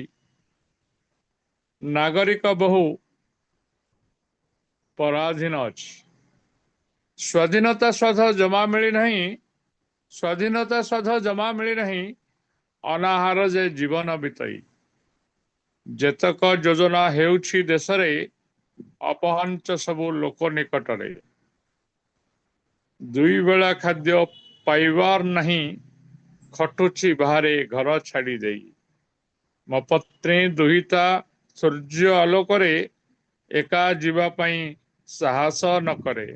ନାଗରିକ ବହୁ ପରାଧୀନ ଅଛି ସ୍ୱାଧୀନତା ସ୍ୱାଧ ଜମା ମିଳିନାହିଁ ସ୍ୱାଧୀନତା ସ୍ୱାଧ ଜମା ମିଳିନାହିଁ ଅନାହାର ଯେ ଜୀବନ ବିତାଇ ଯେତକ ଯୋଜନା ହେଉଛି ଦେଶରେ ଅପହଞ୍ଚ ସବୁ ଲୋକ ନିକଟରେ ଦୁଇ ବେଳା ଖାଦ୍ୟ ପାଇବାର ନାହିଁ ଖଟୁଛି ବାହାରେ ଘର ଛାଡ଼ି ଦେଇ ମୋ ପତ୍ନୀ ଦୁହିତା ସୂର୍ଯ୍ୟ ଆଲୋକରେ ଏକା ଯିବା ପାଇଁ ସାହସ ନ କରେ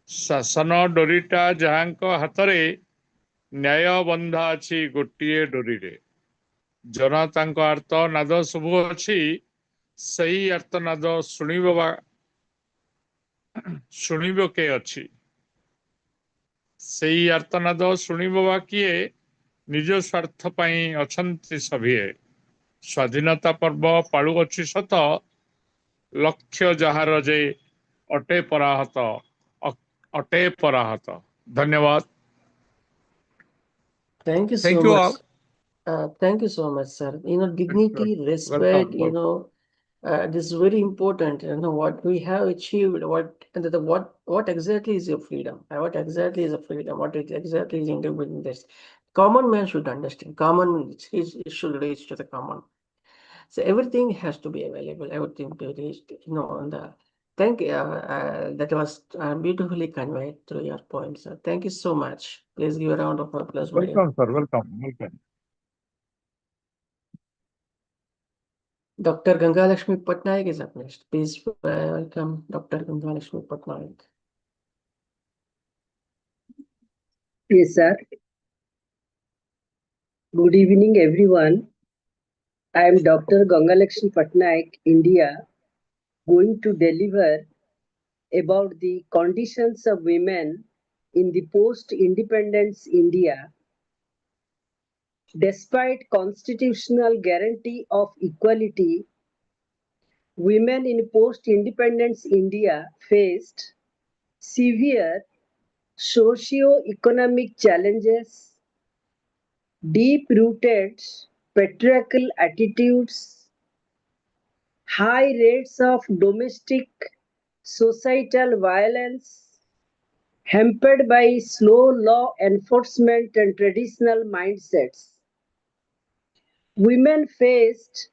ଶାସନ ଡୋରିଟା ଯାହାଙ୍କ ହାତରେ ନ୍ୟାୟ ବନ୍ଧା ଅଛି ଗୋଟିଏ ଡୋରିରେ ଜନତାଙ୍କ ଆର୍ତ୍ତନାଦ ସବୁ ଅଛି ସେଇ ଆର୍ତ୍ତନାଦ ଶୁଣିବ କେ ଅଛି ସେଇ ଆର୍ତ୍ତନାଦ ଶୁଣିବ ବା କିଏ ନିଜ ସ୍ୱାର୍ଥ ପାଇଁ ଅଛନ୍ତି ସଭିଏ ସ୍ୱାଧୀନତା ପର୍ବ ପାଳୁଅଛି ସତ ଲକ୍ଷ୍ୟ ଯାହାର ଯେ ଅଟେ ପରାହତ ଧନ୍ୟବାଦ Thank you so Thank you much. all. Thank you so much, sir. Dignity, respect, Welcome. this is very important. What we have achieved, what exactly is your freedom? What exactly is a freedom? What exactly is independence? Common man should understand. It should reach to the common. So everything has to be available. Everything to reach, on the. Thank you. That was beautifully conveyed through your points. Sir. Thank you so much. Please give a round of applause. Welcome, sir. Welcome. Dr. Gangalaxmi Patnaik is up next. Please welcome Dr. Gangalaxmi Patnaik. Yes, sir. Good evening, everyone. I am Dr. Gangalaxmi Patnaik, India, going to deliver about the conditions of women in the post-independence India. Despite constitutional guarantee of equality, women in post-independence India faced severe socio-economic challenges, deep-rooted patriarchal attitudes, high rates of domestic societal violence, hampered by slow law enforcement and traditional mindsets. Women faced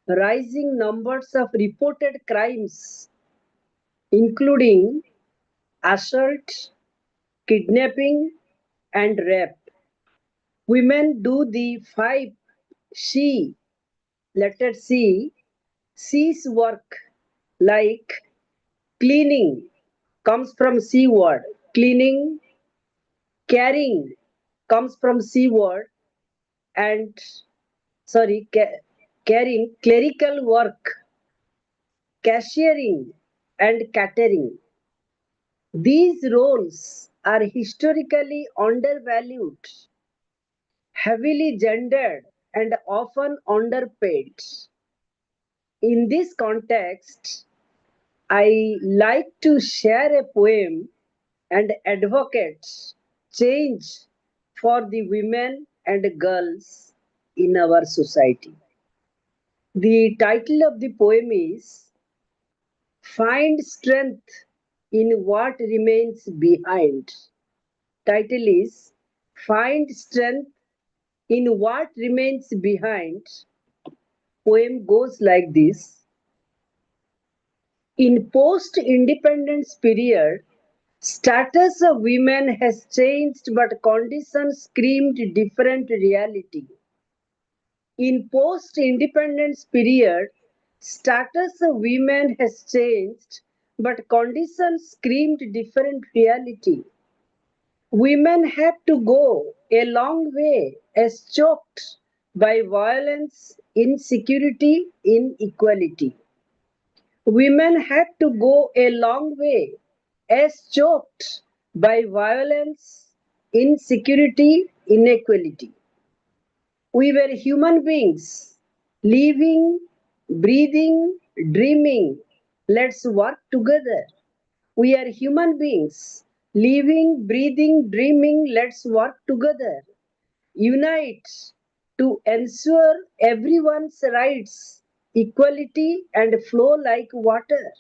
rising numbers of reported crimes, including assault, kidnapping, and rape. Women do the 5C, letter C, C's work like cleaning, comes from C word, cleaning, caring comes from C word, and caring, clerical work, cashiering, and catering. These roles are historically undervalued, heavily gendered, and often underpaid. In this context, I like to share a poem and advocate change for the women and girls in our society. The title of the poem is Find Strength in What Remains Behind. Title is Find Strength in What Remains Behind. Poem goes like this. In post-independence period, status of women has changed but conditions screamed different reality. In post-independence period, status of women has changed but conditions screamed different reality. Women had to go a long way as choked by violence, insecurity, inequality. Women had to go a long way as choked by violence, insecurity, inequality. We were human beings, living, breathing, dreaming. Let's work together. We are human beings, living, breathing, dreaming. Let's work together. Unite to ensure everyone's rights, equality, and flow like water.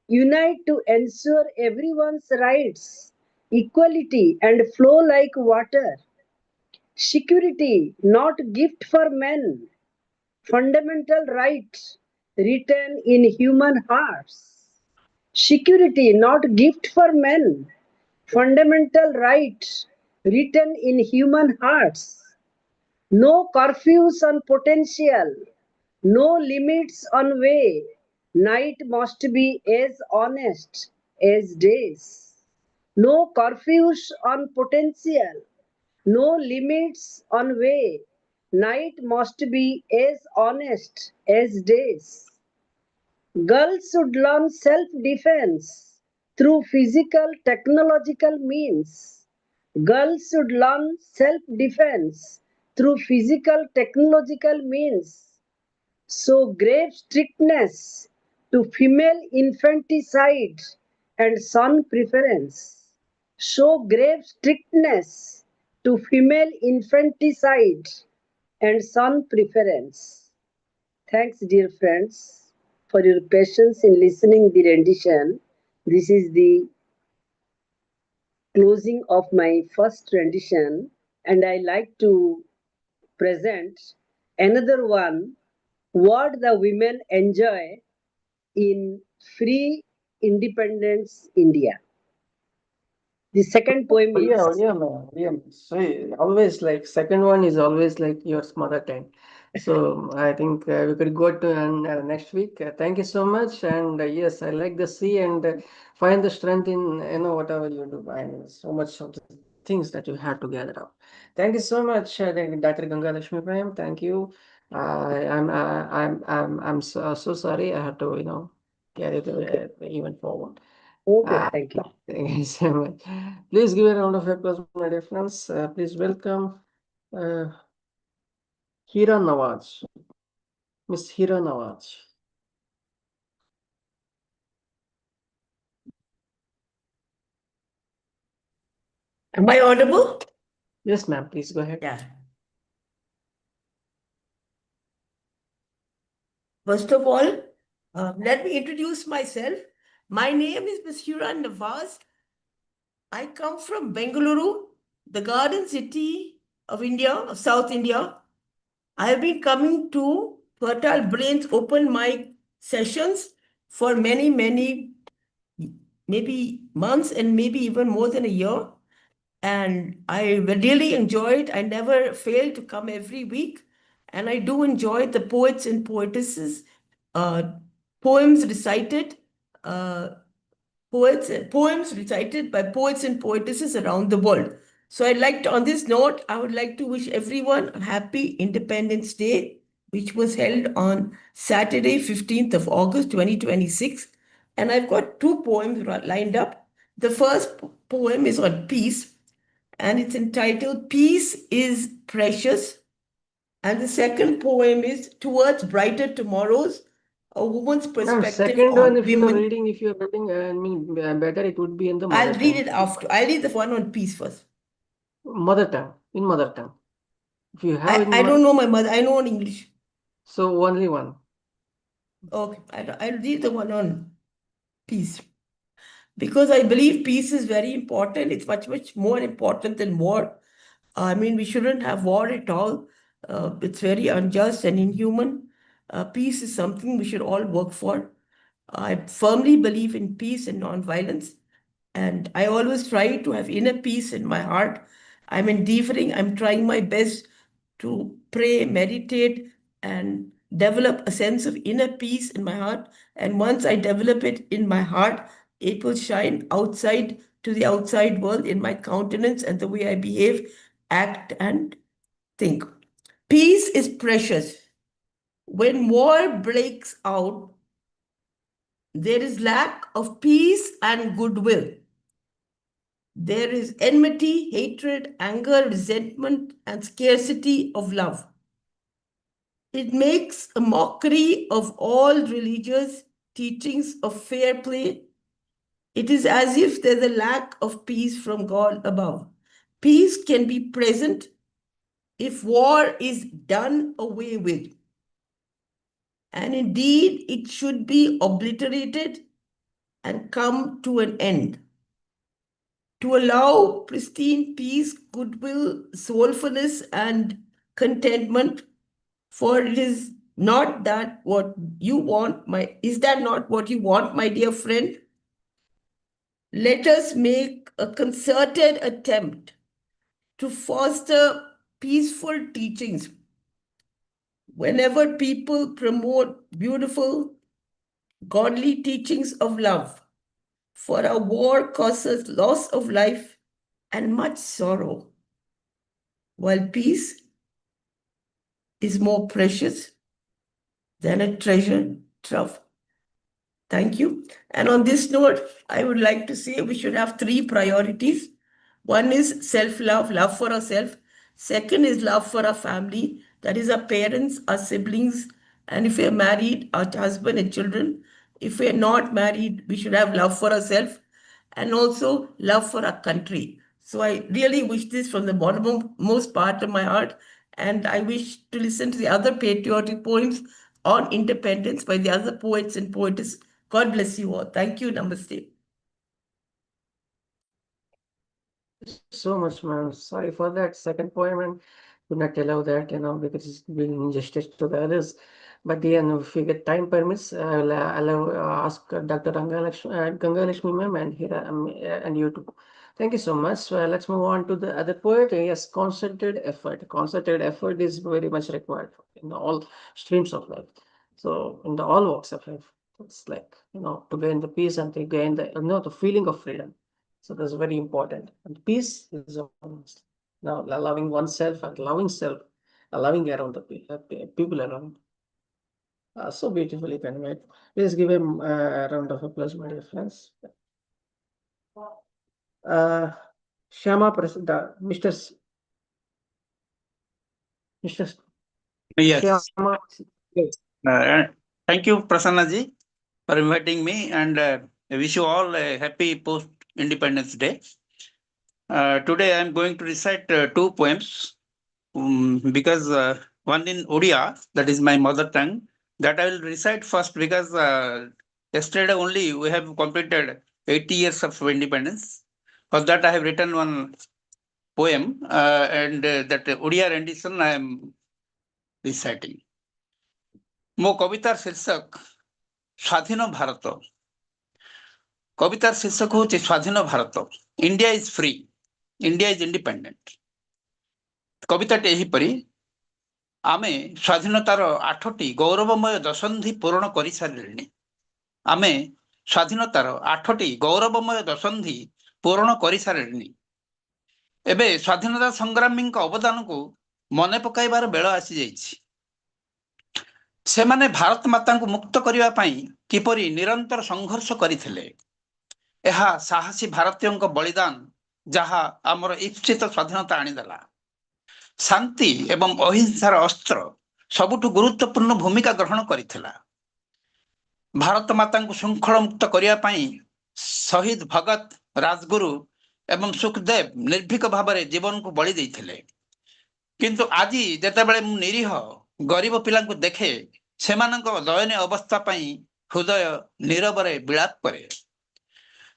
Unite to ensure everyone's rights, equality, and flow like water. Security, not gift for men. Fundamental right written in human hearts. Security, not gift for men. Fundamental right written in human hearts. No curfews on potential. No limits on way. Night must be as honest as days. No curfews on potential. No limits on way. Night must be as honest as days. Girls should learn self-defense through physical technological means. Girls should learn self-defense through physical technological means. So grave strictness to female infanticide and son preference. Show grave strictness to female infanticide and son preference. Thanks, dear friends, for your patience in listening the rendition. This is the closing of my first rendition, and I like to present another one, what the women enjoy in free independence India. The second poem is Yeah. So always like second one is always like your mother tongue. So I think we could go to next week. Thank you so much. And yes, I like the sea and find the strength in whatever you do. And so much of the things that you had to gather up. Thank you so much, Dr. Gangalakshmi Prem. Thank you. I'm so sorry. I had to carry the event forward. okay. Thank you. Thank you so much. Please give a round of applause, my dear friends. Please welcome uh, Heera Nawaz, Miss Heera Nawaz. Am I audible? Yes, ma'am. Please go ahead. Yeah. First of all, let me introduce myself. My name is Ms. Heera Nawaz. I come from Bengaluru, the garden city of India, of South India. I have been coming to Fertile Brains open mic sessions for many, maybe months and maybe even more than a year. And I really enjoy it. I never fail to come every week. And I do enjoy the poets and poetesses, poems recited, poems recited by poets and poetesses around the world. So on this note, I would like to wish everyone a happy Independence Day, which was held on Saturday, 15th of August, 2026. And I've got two poems lined up. The first poem is on peace, and it's entitled Peace is Precious. And the second poem is Towards Brighter Tomorrows, a woman's perspective Second on one, if women. you're reading, I mean, better it would be in the I'll mother read tongue. it after. I'll read the one on peace first. Mother tongue. in mother tongue. If you have in I don't know my mother. I know in English. So only one. Okay, I'll read the one on peace. Because I believe peace is very important. It's much, much more important than war. I mean, we shouldn't have war at all. It's very unjust and inhuman. Peace is something we should all work for. I firmly believe in peace and non-violence. And I always try to have inner peace in my heart. I'm endeavoring, I'm trying my best to pray, meditate, and develop a sense of inner peace in my heart. And once I develop it in my heart, it will shine outside to the outside world in my countenance and the way I behave, act, and think. Peace is precious. When war breaks out, there is lack of peace and goodwill. There is enmity, hatred, anger, resentment, and scarcity of love. It makes a mockery of all religious teachings of fair play. It is as if there's a lack of peace from God above. Peace can be present if war is done away with. And indeed, it should be obliterated and come to an end. To allow pristine peace, goodwill, soulfulness, and contentment, for it is not that what you want, is that not what you want, my dear friend? Let us make a concerted attempt to foster peaceful teachings. Whenever people promote beautiful, godly teachings of love, for a war causes loss of life and much sorrow, while peace is more precious than a treasure trove. Thank you. And on this note, I would like to say we should have 3 priorities. One is self-love, love for ourselves. Second is love for our family, that is our parents, our siblings, and if we are married, our husband and children. If we are not married, we should have love for ourselves and also love for our country. So I really wish this from the bottommost part of my heart, and I wish to listen to the other patriotic poems on independence by the other poets and poetess. God bless you all. Thank you. Namaste. So much, ma'am. Sorry for that second poem and could not allow that, because it's being injustice to the others. But then, if we get time permits, I will ask Dr. Gangalakshmi ma'am and Heera and you too. Thank you so much. Let's move on to the other poet. Yes, concerted effort. Concerted effort is very much required in all streams of life. So in all walks of life, it's like, to gain the peace and to gain the feeling of freedom. So that's very important. And peace is almost now loving oneself and loving self, loving around the people around. So beautifully conveyed. Please give him a round of applause, my dear friends. Shyamaprasad, Mr. Yes. Shyama. Thank you, Prasanna ji, for inviting me, and I wish you all a happy post-Independence Day. Today I am going to recite 2 poems because one in Odia, that is my mother tongue, that I will recite first because yesterday only we have completed 80 years of independence. For that I have written one poem and that Odia rendition I am reciting. ମୋ କବିତାର ଶୀର୍ଷକ ସ୍ୱାଧୀନ ଭାରତ। କବିତାର ଶୀର୍ଷକ ହେଉଛି ସ୍ୱାଧୀନ Bharat. India is free, India is independent. କବିତାଟି ଏହିପରି, ଆମେ ସ୍ୱାଧୀନତାର 8ଟି ଗୌରବମୟ ଦଶନ୍ଧି ପୂରଣ କରିସାରିଲେଣି। ଆମେ ସ୍ୱାଧୀନତାର 8ଟି ଗୌରବମୟ ଦଶନ୍ଧି ପୂରଣ କରିସାରିଲେଣି। ଏବେ ସ୍ୱାଧୀନତା ସଂଗ୍ରାମୀଙ୍କ ଅବଦାନକୁ ମନେ ପକାଇବାର ବେଳ ଆସିଯାଇଛି। ସେମାନେ ଭାରତ ମାତାଙ୍କୁ ମୁକ୍ତ କରିବା ପାଇଁ କିପରି ନିରନ୍ତର ସଂଘର୍ଷ କରିଥିଲେ। ଏହା ସାହସୀ ଭାରତୀୟଙ୍କ ବଳିଦାନ ଯାହା ଆମର ଇପ୍ସିତ ସ୍ୱାଧୀନତା ଆଣିଦେଲା। ଶାନ୍ତି ଏବଂ ଅହିଂସାର ଅସ୍ତ୍ର ସବୁଠୁ ଗୁରୁତ୍ୱପୂର୍ଣ୍ଣ ଭୂମିକା ଗ୍ରହଣ କରିଥିଲା। ଭାରତ ମାତାଙ୍କୁ ଶୃଙ୍ଖଳ ମୁକ୍ତ କରିବା ପାଇଁ ଶହୀଦ ଭଗତ, ରାଜଗୁରୁ ଏବଂ ସୁଖଦେବ ନିର୍ଭୀକ ଭାବରେ ଜୀବନକୁ ବଳି ଦେଇଥିଲେ। किंतु आज जेतेबेले मु निरीह गरीब पिलांकु देखे सेमानंक दयनीय अवस्था पई हृदय नीरवरे विलाप करे।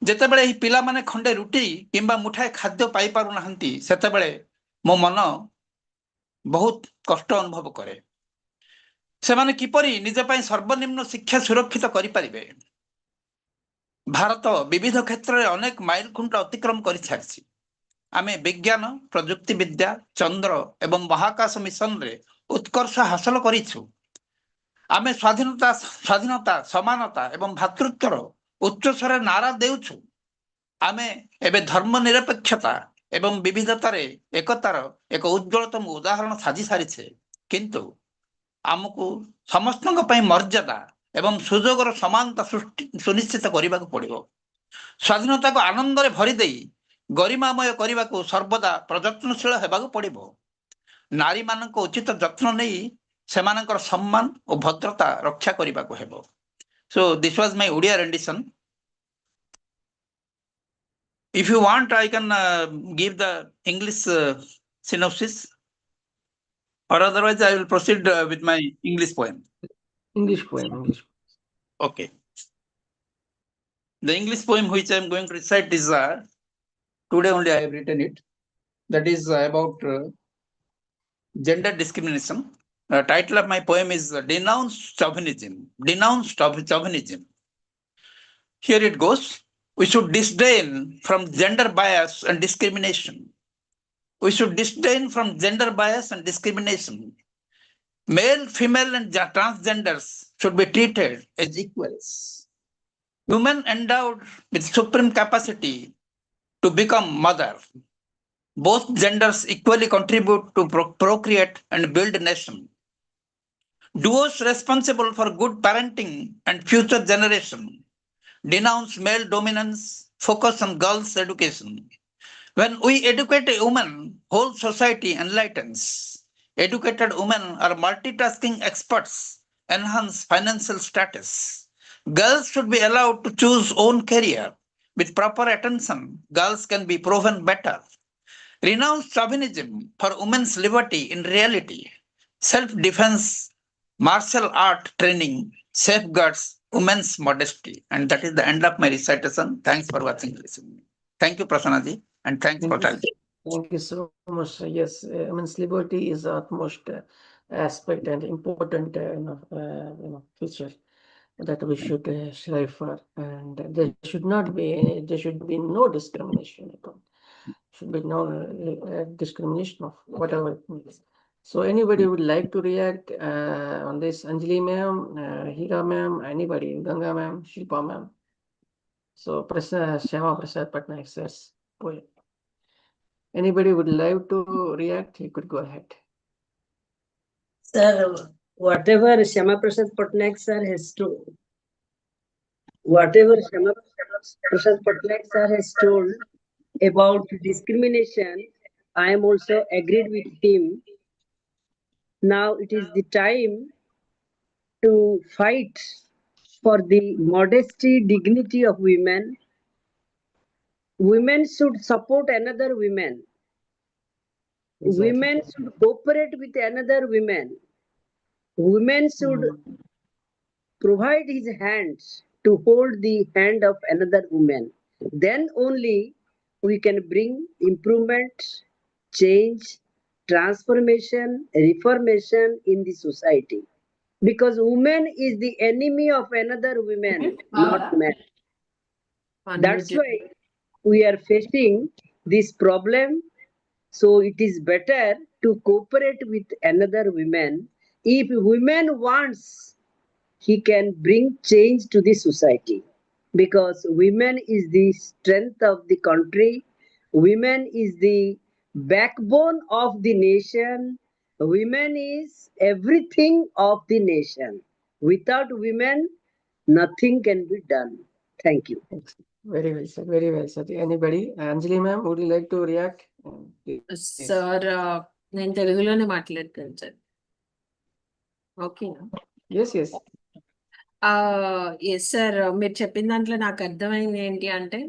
जेतेबेले ही पिला माने खंडे रुटी किंबा मुठाए खाद्य पाई पारु नाहंती सेतेबेले मो मन बहुत कष्ट अनुभव करे। सेमाने किपरि निज पई सर्वनिम्न शिक्षा सुरक्षित करि परिबे। भारत विविध क्षेत्र में अनेक माइल खुंट अतिक्रम कर सारी। आमे विज्ञान प्रजुक्ति विद्या चंद्र एवं महाकाश मिशन रे उत्कर्ष हासिल करिछु। आमे स्वाधीनता स्वाधीनता समानता एवं भातृत्वर उच्च स्वर नारा देउछु। आमे एबे धर्मनिरपेक्षता एवं विविधतार एकतार एक उज्ज्वलतम उदाहरण साजी सारी। किंतु आमको समस्त मर्यादा एवं सुजोगर समानता सुनिश्चित करने को पड़ो। स्वाधीनता को आनंद रे भरी देई गरिमामय करने को सर्वदा प्रयत्नशील होगा पड़ो। नारी मान उचित जत्न नहीं सेमानकर सम्मान और भद्रता रक्षा करने को हेबो। So this was my Odia rendition. If you want, I can give the English synopsis, or otherwise I will proceed with my English poem. English poem. Okay. The English poem which I am going to recite is today only I have written it. That is about gender discrimination. The title of my poem is Denounce Chauvinism. Denounce Chauvinism. Here it goes. We should disdain from gender bias and discrimination. We should disdain from gender bias and discrimination. Male, female, and transgenders should be treated as equals. Women endowed with supreme capacity to become mother. Both genders equally contribute to procreate and build a nation. Duos responsible for good parenting and future generation. Denounce male dominance, focus on girls' education. When we educate a woman, whole society enlightens. Educated women are multitasking experts, enhance financial status. Girls should be allowed to choose own career. With proper attention, girls can be proven better. Renounce chauvinism for women's liberty in reality. Self-defense, martial art training safeguards women's modesty. And that is the end of my recitation. Thanks for watching and listening. Thank you, Prasannaji, and thanks for time. Thank you so much. Yes, women's liberty is the utmost aspect and important feature that we should strive for, and there should be no discrimination at all. Should be no discrimination of whatever it means. So anybody would like to react on this? Anjali ma'am, Heera ma'am, anybody, Ganga ma'am, Shilpa ma'am. So Shyamaprasad Patnaik says poem. Anybody would like to react? You could go ahead. Sir, whatever Shyamaprasad Patnaik sir has told, about discrimination, I am also agreed with him. Now it is the time to fight for the modesty, dignity of women. Women should support another women. Exactly. Women should cooperate with another women. Women should provide his hands to hold the hand of another woman. Then only we can bring improvement, change, transformation, reformation in the society. Because woman is the enemy of another woman, not man. That's why we are facing this problem. So it is better to cooperate with another woman. If woman wants, he can bring change to the society. Because women is the strength of the country. Women is the backbone of the nation. Women is everything of the nation. Without women, nothing can be done. Thank you. Very well said. Very well said. Anybody? Anjali ma'am, would you like to react? Sir, నేను తెలుగులోనే మాట్లాడతాను sir. ఓకేనా? Yes, yes. Yes sir, మీరు చెప్పిన దాంట్లో నాకు అర్థమైంది ఏంటి అంటే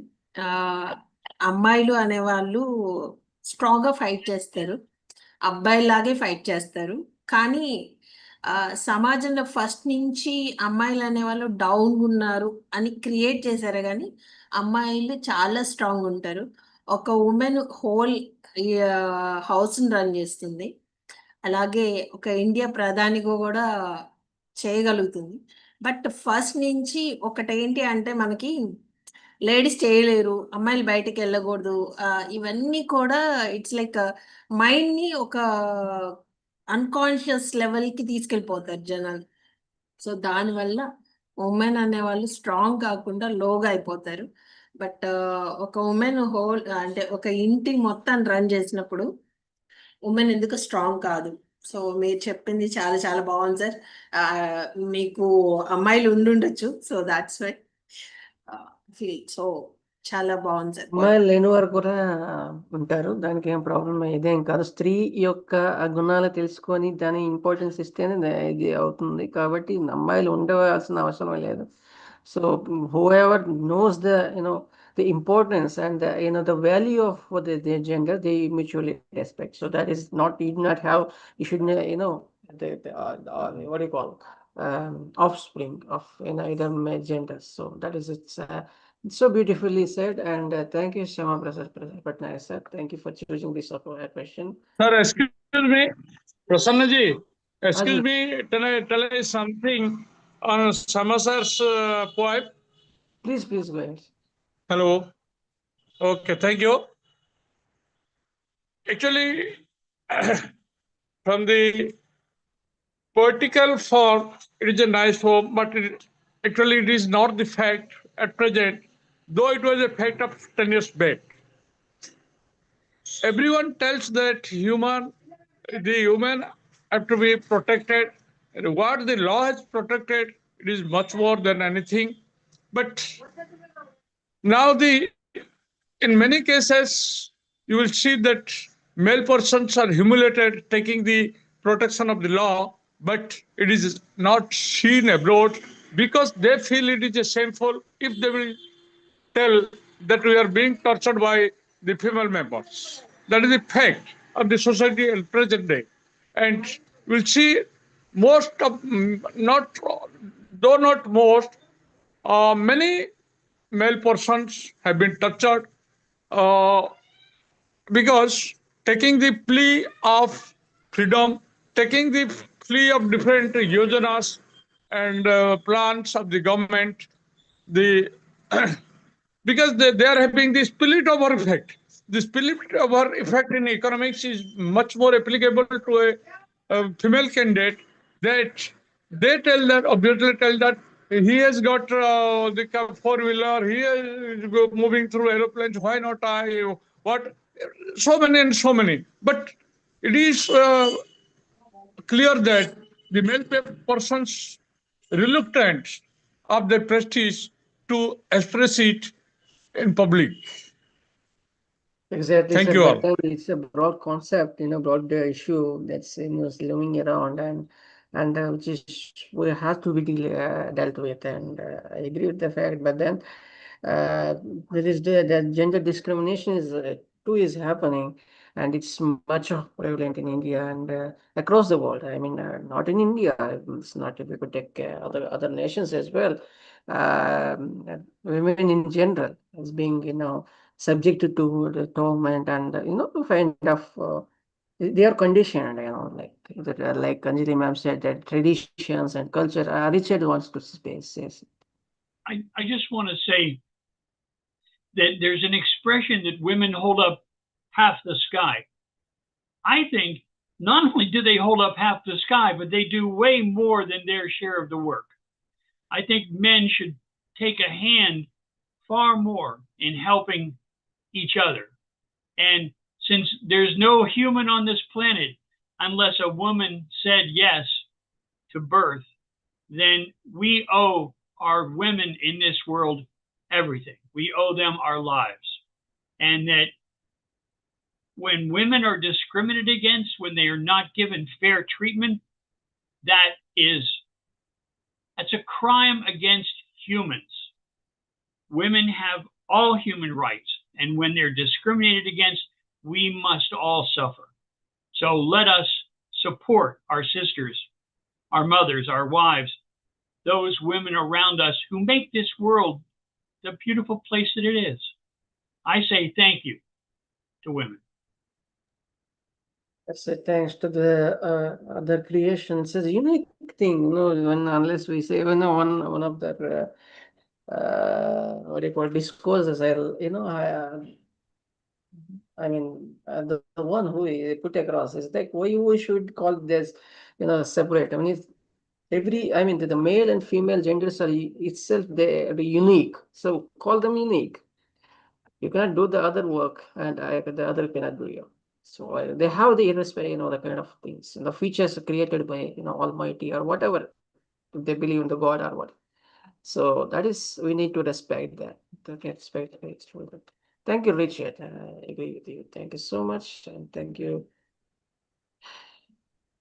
అమ్మాయిలు అనేవాళ్ళు స్ట్రాంగ్గా ఫైట్ చేస్తారు. అబ్బాయిలాగే ఫైట్ చేస్తారు. కానీ సమాజంలో ఫస్ట్ నుంచి అమ్మాయిలు అనేవాళ్ళు డౌన్ ఉన్నారు అని క్రియేట్ చేశారు, కానీ అమ్మాయిలు చాలా స్ట్రాంగ్ ఉంటారు. ఒక ఉమెన్ హోల్ హౌస్ని రన్ చేస్తుంది. అలాగే ఒక ఇండియా ప్రధానిగా కూడా చేయగలుగుతుంది. బట్ ఫస్ట్ నుంచి ఒకటేంటి అంటే మనకి లేడీస్ చేయలేరు, అమ్మాయిలు బయటికి వెళ్ళకూడదు, ఇవన్నీ కూడా ఇట్స్ లైక్ మైండ్ని ఒక అన్కాన్షియస్ లెవెల్కి తీసుకెళ్ళిపోతారు జనాలు. సో దానివల్ల ఉమెన్ అనేవాళ్ళు స్ట్రాంగ్ కాకుండా లోగా అయిపోతారు. బట్ ఒక ఉమెన్ హోల్ అంటే ఒక ఇంటి మొత్తం రన్ చేసినప్పుడు ఉమెన్ ఎందుకు స్ట్రాంగ్ కాదు. సో మీరు చెప్పింది చాలా చాలా బాగుంది సార్. మీకు అమ్మాయిలు ఉండుండొచ్చు, so that's why feel so చాలా బాగుంది సార్. అమ్మాయిలు లేని వారు కూడా ఉంటారు, దానికి ఏం ప్రాబ్లం ఇదేం కాదు. స్త్రీ యొక్క గుణాలు తెలుసుకొని దాని ఇంపార్టెన్స్ ఇస్తేనే ఇది అవుతుంది. కాబట్టి అమ్మాయిలు ఉండవలసిన అవసరం లేదు. So whoever knows the importance and the value of their gender, they mutually respect. So that is not, you do not have, you should the what do you call offspring of either genders. So that is it's so beautifully said, and thank you Shyamaprasad Patnaik sir, thank you for choosing this question. Sir, excuse me, Prasanna ji, excuse me, tell I something on Samarsar's poem? Please go ahead. Hello. Okay, thank you. Actually, from the poetical form, it is a nice form, but actually it is not the fact at present, though it was a fact of 10 years back. Everyone tells that the human have to be protected. What the law has protected, it is much more than anything. But now in many cases, you will see that male persons are humiliated taking the protection of the law, but it is not seen abroad because they feel it is shameful if they will tell that we are being tortured by the female members. That is the fact of the society in present day. And we'll see most of, though not most, many male persons have been tortured because taking the plea of freedom, taking the plea of different yojanas and plans of the government, because they are having the spillover effect. The spillover effect in economics is much more applicable to a female candidate, that they obviously tell that he has got the four-wheeler, he is moving through aeroplanes, why not I? What? So many. But it is clear that the male persons reluctant of their prestige to express it in public. Exactly. Thank sir, you all. it's a broad concept, broad issue that's looming around, and which is we have to be dealt with. And I agree with the fact, but then there is the gender discrimination is happening, and it's much prevalent in India and across the world. I mean, not in India. It's not, if we could take other nations as well. Women in general as being subjected to the torment and kind of they are conditioned, like Anjali ma'am said, that traditions and culture. Richard wants to space. Yes. I just want to say that there's an expression that women hold up half the sky. I think not only do they hold up half the sky, but they do way more than their share of the work. I think men should take a hand far more in helping each other. And since there's no human on this planet unless a woman said yes to birth, then we owe our women in this world everything. We owe them our lives. And that when women are discriminated against, when they are not given fair treatment, that's a crime against humans. Women have all human rights, and when they're discriminated against, we must all suffer. So let us support our sisters, our mothers, our wives, those women around us who make this world the beautiful place that it is. I say thank you to women. I say thanks to the other creations. It's a unique thing, unless we say, one of the what do you call discourses, the one who he put across is like why we should call this, separate. The male and female genders are itself they are unique, so call them unique. You cannot do the other work, and the other cannot do you. So they have the irrespect, the kind of things, the features created by Almighty or whatever, if they believe in the God or what. So that is, we need to respect that. Respect it. Thank you, Richard. I agree with you. Thank you so much, and thank you.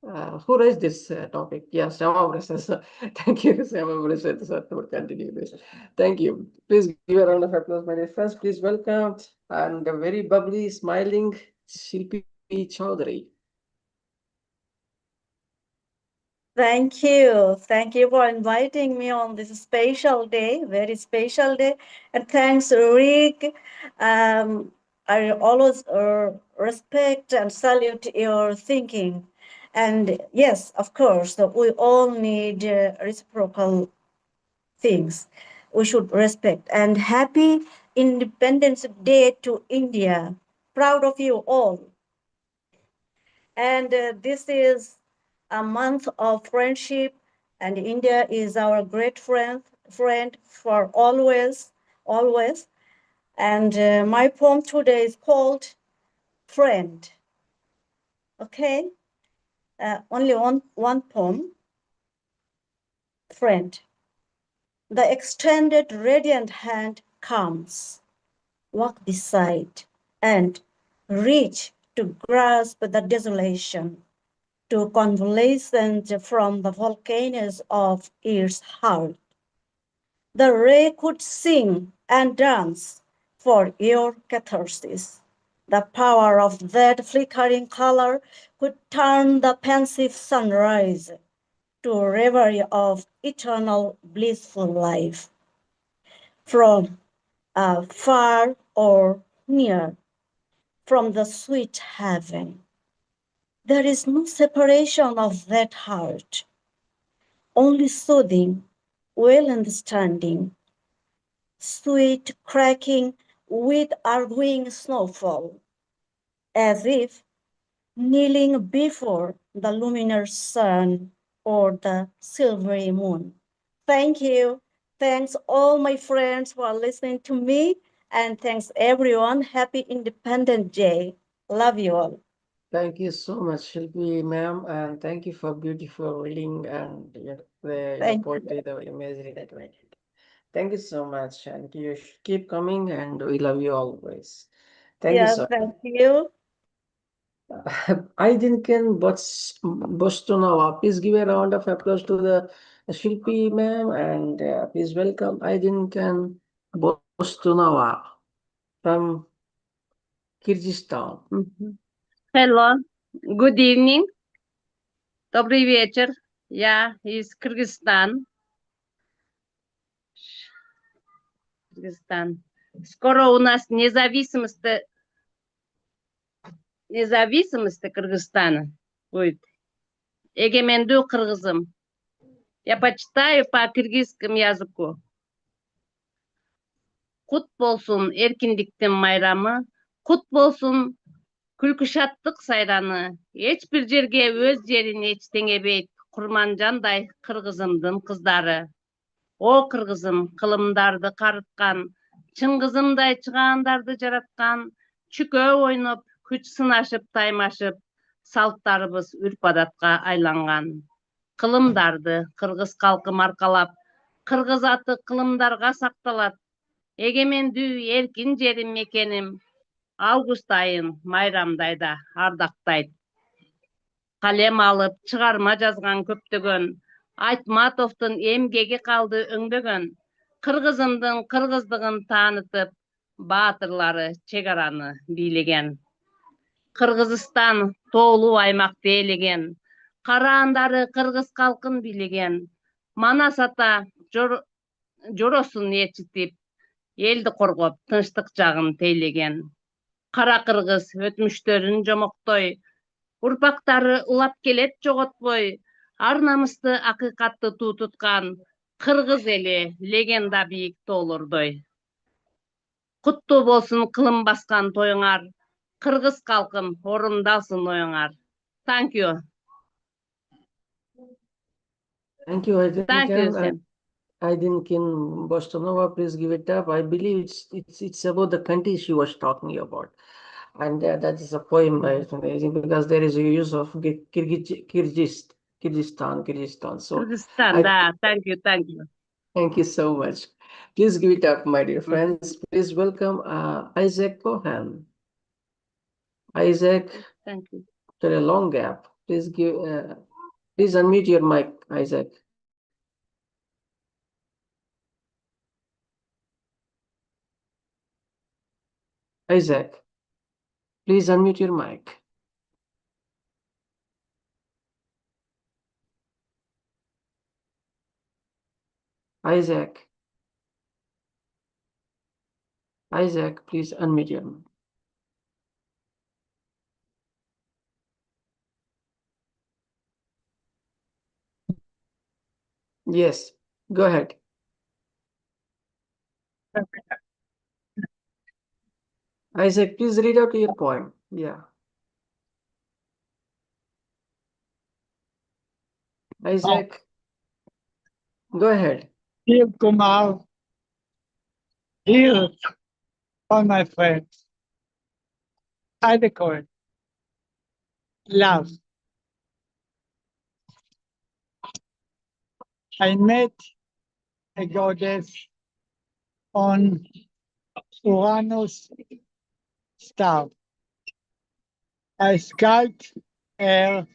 Who raised this topic? Yeah, Shyamaprasad. Thank you, Shyamaprasad, sir, to continue this. Thank you. Please give a round of applause, my dear friends. Please welcome and a very bubbly, smiling Shilpi Chowdhury. Thank you. Thank you for inviting me on this special day, very special day. And thanks, Rick. I always respect and salute your thinking. And yes, of course, we all need reciprocal things. We should respect. And happy Independence Day to India. Proud of you all. And this is a month of friendship, and India is our great friend for always. And my poem today is called Friend. Okay, only one poem. Friend. The extended radiant hand comes, walk beside, and reach to grasp the desolation, to convalescent from the volcanoes of its heart. The ray could sing and dance for your catharsis. The power of that flickering color could turn the pensive sunrise to a reverie of eternal blissful life. From far or near, from the sweet heaven, there is no separation of that heart, only soothing, well understanding, sweet cracking with arguing snowfall, as if kneeling before the luminous sun or the silvery moon. Thank you. Thanks all my friends for listening to me, and thanks everyone. Happy Independence Day. Love you all. Thank you so much, Shilpi ma'am, and thank you for beautiful reading and the poetry, the imagery that we did. Thank you so much, and you keep coming, and we love you always. Thank you so much. Thank you. Aydinkyn Bostonova, please give a round of applause to the Shilpi ma'am, and please welcome Aydinkyn Bostonova from Kyrgyzstan. Hello, good evening. Добрый вечер. Я из Кыргызстана. Скоро у нас независимость Кыргызстана будет. Эгемендүү кыргызым. Я почитаю по кыргызскому языку. Кут болсун эркиндиктин майрамы, кут болсун күлкү шаттык сайраны. Эч бир жерге өз жерин эч теңебейт, курманжандай кыргызымдын кыздары. О кыргызым, кылымдарды карыткан, чыңгызымдай чыгаандарды жараткан, чүкөө ойноп, күч сынашып, таймашып, салттарыбыз үрп-адатка айланган. Кылымдарды кыргыз калкы маркалап, кыргыз аты кылымдарга сакталат. Эгемендүү эркин жерим мекеним, август айын майрамдайда ардактайт. Калем алып, чыгарма жазган көптөгөн, Айтматовдун эмгеги калды өңдөгөн, кыргызымдын кыргыздыгын таанытып, баатырлары чек араны бийлеген. Кыргызстан тоолуу аймакээлеген, караандары кыргыз калкын билеген, Манас ата жоросун ээрчитип, элди коргоп, тынчтык жагын тейлеген. Кара кыргыз өтмүштөрүн жомоктой, урпактары улап келет жоготпой, ар намысты акыйкатты туу туткан кыргыз эли легенда бийик тоолордой. Куттуу болсун кылым баскан тоюңар, кыргыз калкын орундалсын оюңар. Thank you. Thank you, Thank you, Sen. Aydinkyn Bostonova, please give it up. I believe it's about the country she was talking about. And that is a poem by amazing because there is a use of Kyrgyzstan. So Kyrgyzstan, thank you. Thank you so much. Please give it up, my dear friends. Please welcome Isaac Cohen. Isaac, Thank you. after a long gap, please unmute your mic, Isaac. Isaac, please unmute your mic. Isaac, please unmute your mic. Yes, go ahead. Isaac, please read out your poem. Yeah. Isaac, go ahead. Dear Kumar, dear all my friends, I declare love. I met a goddess on Uranus star. I sculpt her.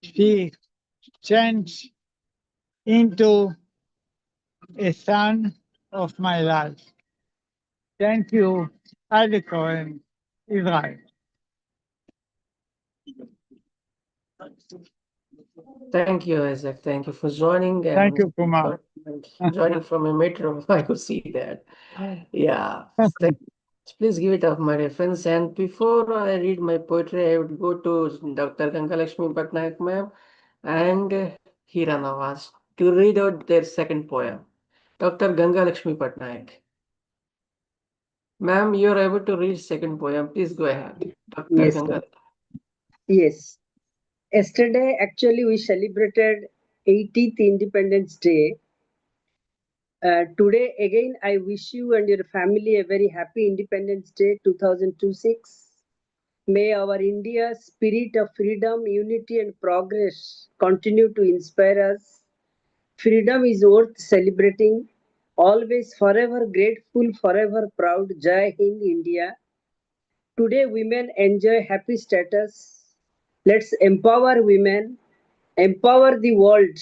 She changed into a son of my life. Thank you, Aydinkyn, Israel. Thank you, Isaac. Thank you for joining. Thank you, Kumar. Joining from a metro, I could see that. Yeah. Please give it up, my dear friends. And before I read my poetry, I would go to Dr. Gangalaxmi Patnaik ma'am and Heera Nawaz to read out their second poem. Dr. Gangalaxmi Patnaik. Ma'am, you are able to read second poem. Please go ahead. Dr. Yes, Gangal. Yes. Yesterday, actually, we celebrated 80th Independence Day. Today, again, I wish you and your family a very happy Independence Day 2026. May our India's spirit of freedom, unity, and progress continue to inspire us. Freedom is worth celebrating. Always forever grateful, forever proud. Jai Hind, India. Today, women enjoy happy status. Let's empower women, empower the world.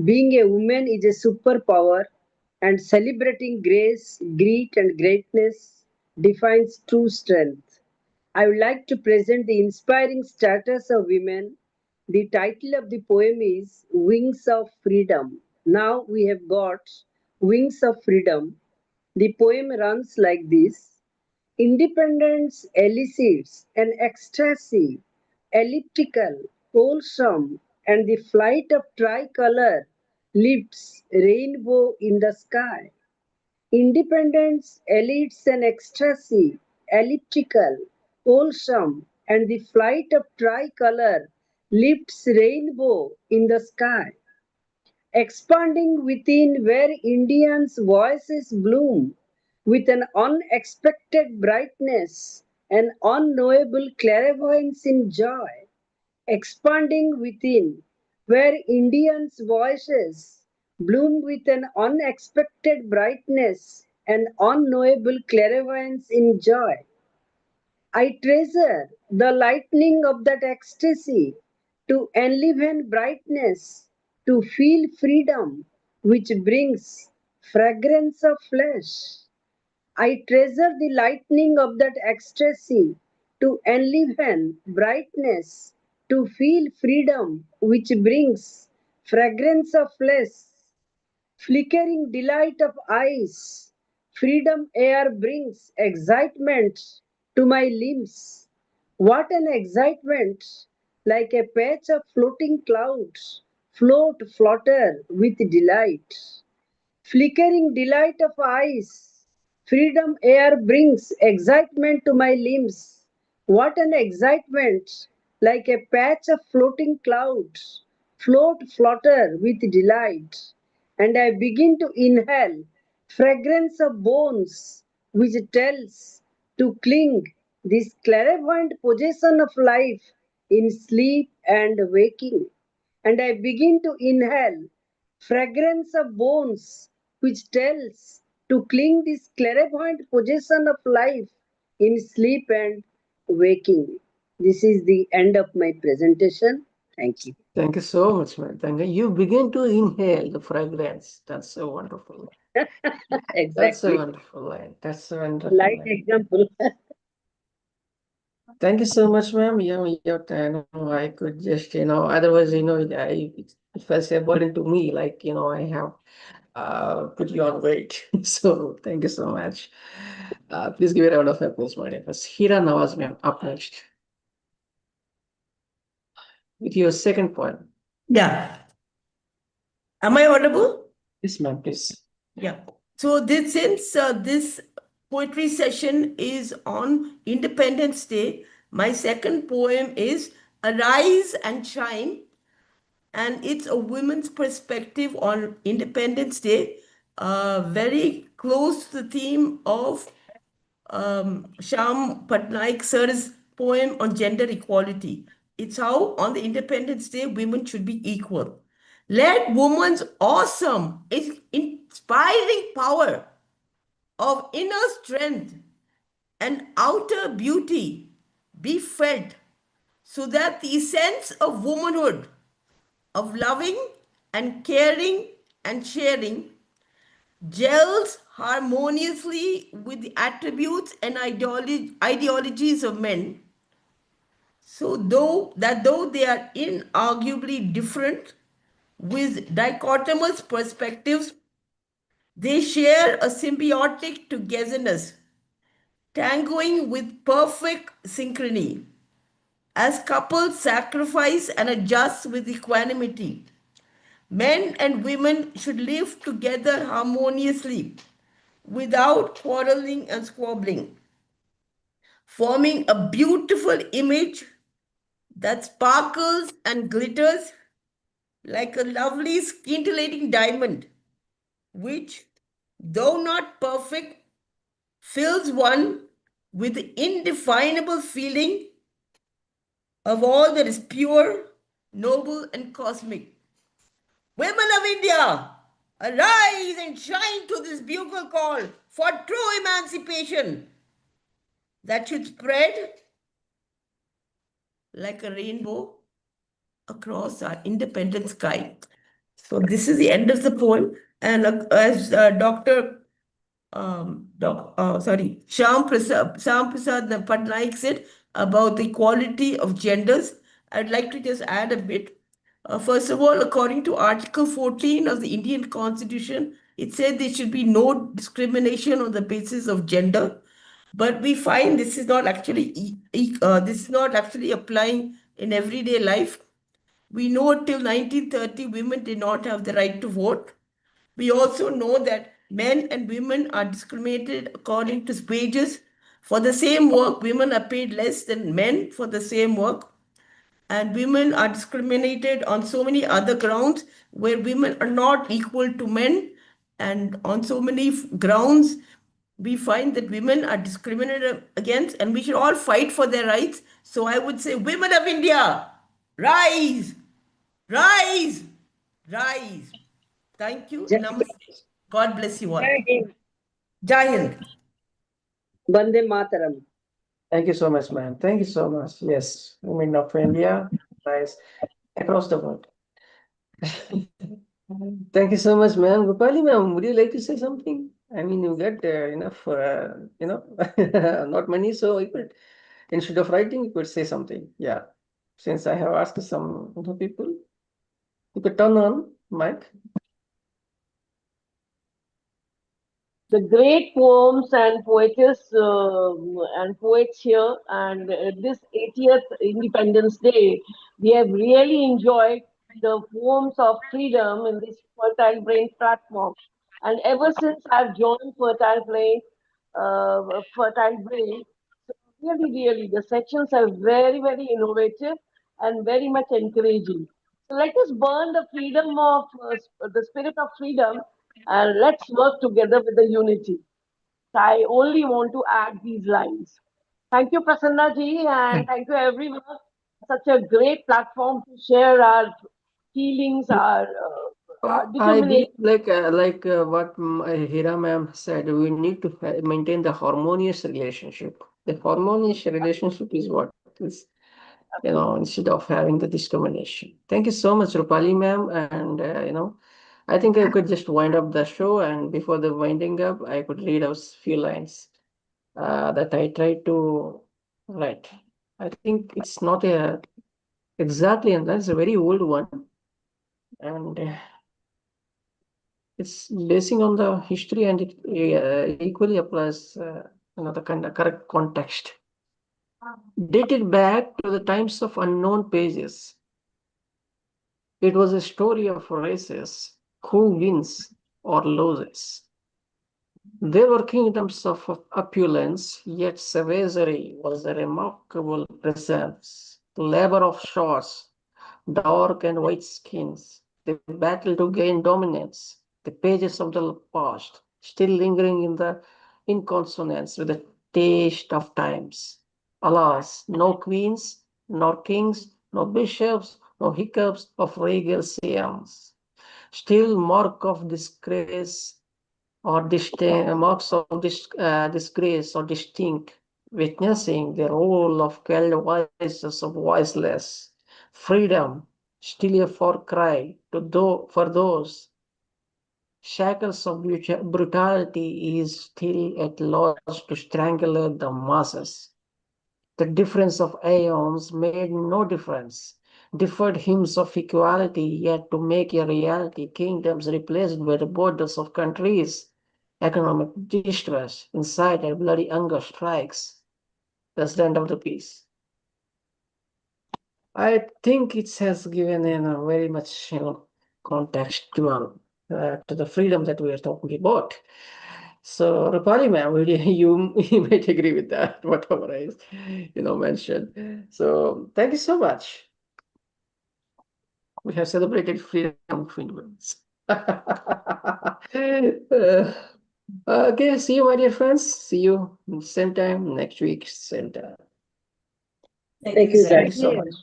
Being a woman is a superpower, and celebrating grace, grit, and greatness defines true strength. I would like to present the inspiring status of women. The title of the poem is Wings of Freedom. Now we have got Wings of Freedom. The poem runs like this. Independence elicits an ecstasy, elliptical, wholesome, and the flight of tricolor lifts rainbow in the sky. Independence elicits an ecstasy, elliptical, wholesome, and the flight of tricolor lifts rainbow in the sky. Expanding within where Indians' voices bloom with an unexpected brightness, an unknowable clairvoyance in joy. Expanding within where Indians' voices bloom with an unexpected brightness, an unknowable clairvoyance in joy. I treasure the lightning of that ecstasy to enliven brightness, to feel freedom which brings fragrance of flesh. I treasure the lightning of that ecstasy to enliven brightness, to feel freedom which brings fragrance of flesh, flickering delight of eyes. Freedom air brings excitement to my limbs. What an excitement! Like a patch of floating clouds, float, flutter with delight. Flickering delight of eyes, freedom air brings excitement to my limbs. What an excitement! Like a patch of floating clouds, float, flutter with delight. And I begin to inhale fragrance of bones, which tells to cling this clairvoyant possession of life in sleep and waking. And I begin to inhale fragrance of bones, which tells to cling this clairvoyant possession of life in sleep and waking. This is the end of my presentation. Thank you. Thank you so much, man. Thank you. You begin to inhale the fragrance. That's so wonderful. That's a Exactly. wonderful line. That's a wonderful Light line. example. Thank you so much, ma'am. I could just, otherwise, it felt a burden to me, like, I have put you on weight. So thank you so much. Please give a round of applause, my dear. Heera Nawaz, ma'am, up next with your second point. Yeah. Am I audible? Yes, ma'am, please. Yeah. So since this poetry session is on Independence Day, my second poem is Arise and Shine, and it's a women's perspective on Independence Day, very close to the theme of Shyam Patnaik sir's poem on gender equality. It's how on the Independence Day women should be equal. Let woman's awesome, inspiring power of inner strength and outer beauty be felt so that the essence of womanhood, of loving and caring and sharing, gels harmoniously with the attributes and ideologies of men. So though they are inarguably different with dichotomous perspectives, they share a symbiotic togetherness, tangoing with perfect synchrony. As couples sacrifice and adjust with equanimity, men and women should live together harmoniously without quarreling and squabbling, forming a beautiful image that sparkles and glitters like a lovely scintillating diamond, which, though not perfect, fills one with the indefinable feeling of all that is pure, noble, and cosmic. Women of India, arise and shine to this bugle call for true emancipation that should spread like a rainbow across our independent sky. So this is the end of the poem. And as Shyamaprasad Patnaik said about the equality of genders, I'd like to just add a bit. First of all, according to Article 14 of the Indian Constitution, it said there should be no discrimination on the basis of gender. But we find this is not actually applying in everyday life. We know till 1930 women did not have the right to vote. We also know that men and women are discriminated according to wages. For the same work, women are paid less than men for the same work. And women are discriminated on so many other grounds where women are not equal to men. And on so many grounds, we find that women are discriminated against, and we should all fight for their rights. So I would say, women of India, rise, rise, rise. Thank you. Namaste. God bless you all. Jai Hind. Jai Hind. Bande Mataram. Thank you so much, ma'am. Thank you so much. Yes, women of India, rise across the world. Thank you so much, ma'am. Rupali, ma'am, would you like to say something? I mean, you get enough, not money, so you could Instead of writing, you could say something. Yeah. Since I have asked some other people, you could turn on mic. The great poems and poetess and poets here, and this 80th Independence Day, we have really enjoyed the poems of freedom in this Fertile Brain platform. And ever since I've joined Fertile Brain, so really, the sections are very, very innovative and very much encouraging. So let us burn the freedom of the spirit of freedom, and let's work together with the unity. So I only want to add these lines. Thank you, Prasanna ji, and thank you everyone. Such a great platform to share our feelings, our I believe, determination. like what Heera ma'am said, we need to maintain the harmonious relationship. The harmonious relationship is what is, instead of having the discrimination. Thank you so much, Rupali ma'am, and I think I could just wind up the show, and before the winding up, I could read out a few lines that I tried to write. I think it's not a exactly, and that's a very old one, and it's basing on the history, and it equally applies, the kind of correct context. Dated back to the times of unknown pages, it was a story of races, who wins or loses. There were kingdoms of opulence, yet savagery was a remarkable presence. The labor of shores, dark and white skins, the battle to gain dominance, the pages of the past, still lingering in consonance with the taste of times. Alas, no queens, nor kings, no bishops, no hiccups of regal seance. Still mark of disgrace or marks of disgrace or distinct, witnessing the role of quelled voices of voiceless. Freedom, still a far cry for those. Shackles of brutality is still at loss to strangulate the masses. The difference of aeons made no difference. Differed hymns of equality, yet to make a reality, kingdoms replaced by the borders of countries. Economic distress, incited bloody hunger strikes. That's the end of the piece. I think it has given a very much contextual to the freedom that we are talking about. So Rupali ma'am, you might agree with that, whatever I mentioned. So thank you so much. We have celebrated freedom of influence. Okay, see you, my dear friends. See you same time next week, same time. Thank Thank you you, so guys. Thank you so much. much.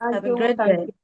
Thank Have a you. great Thank day. you.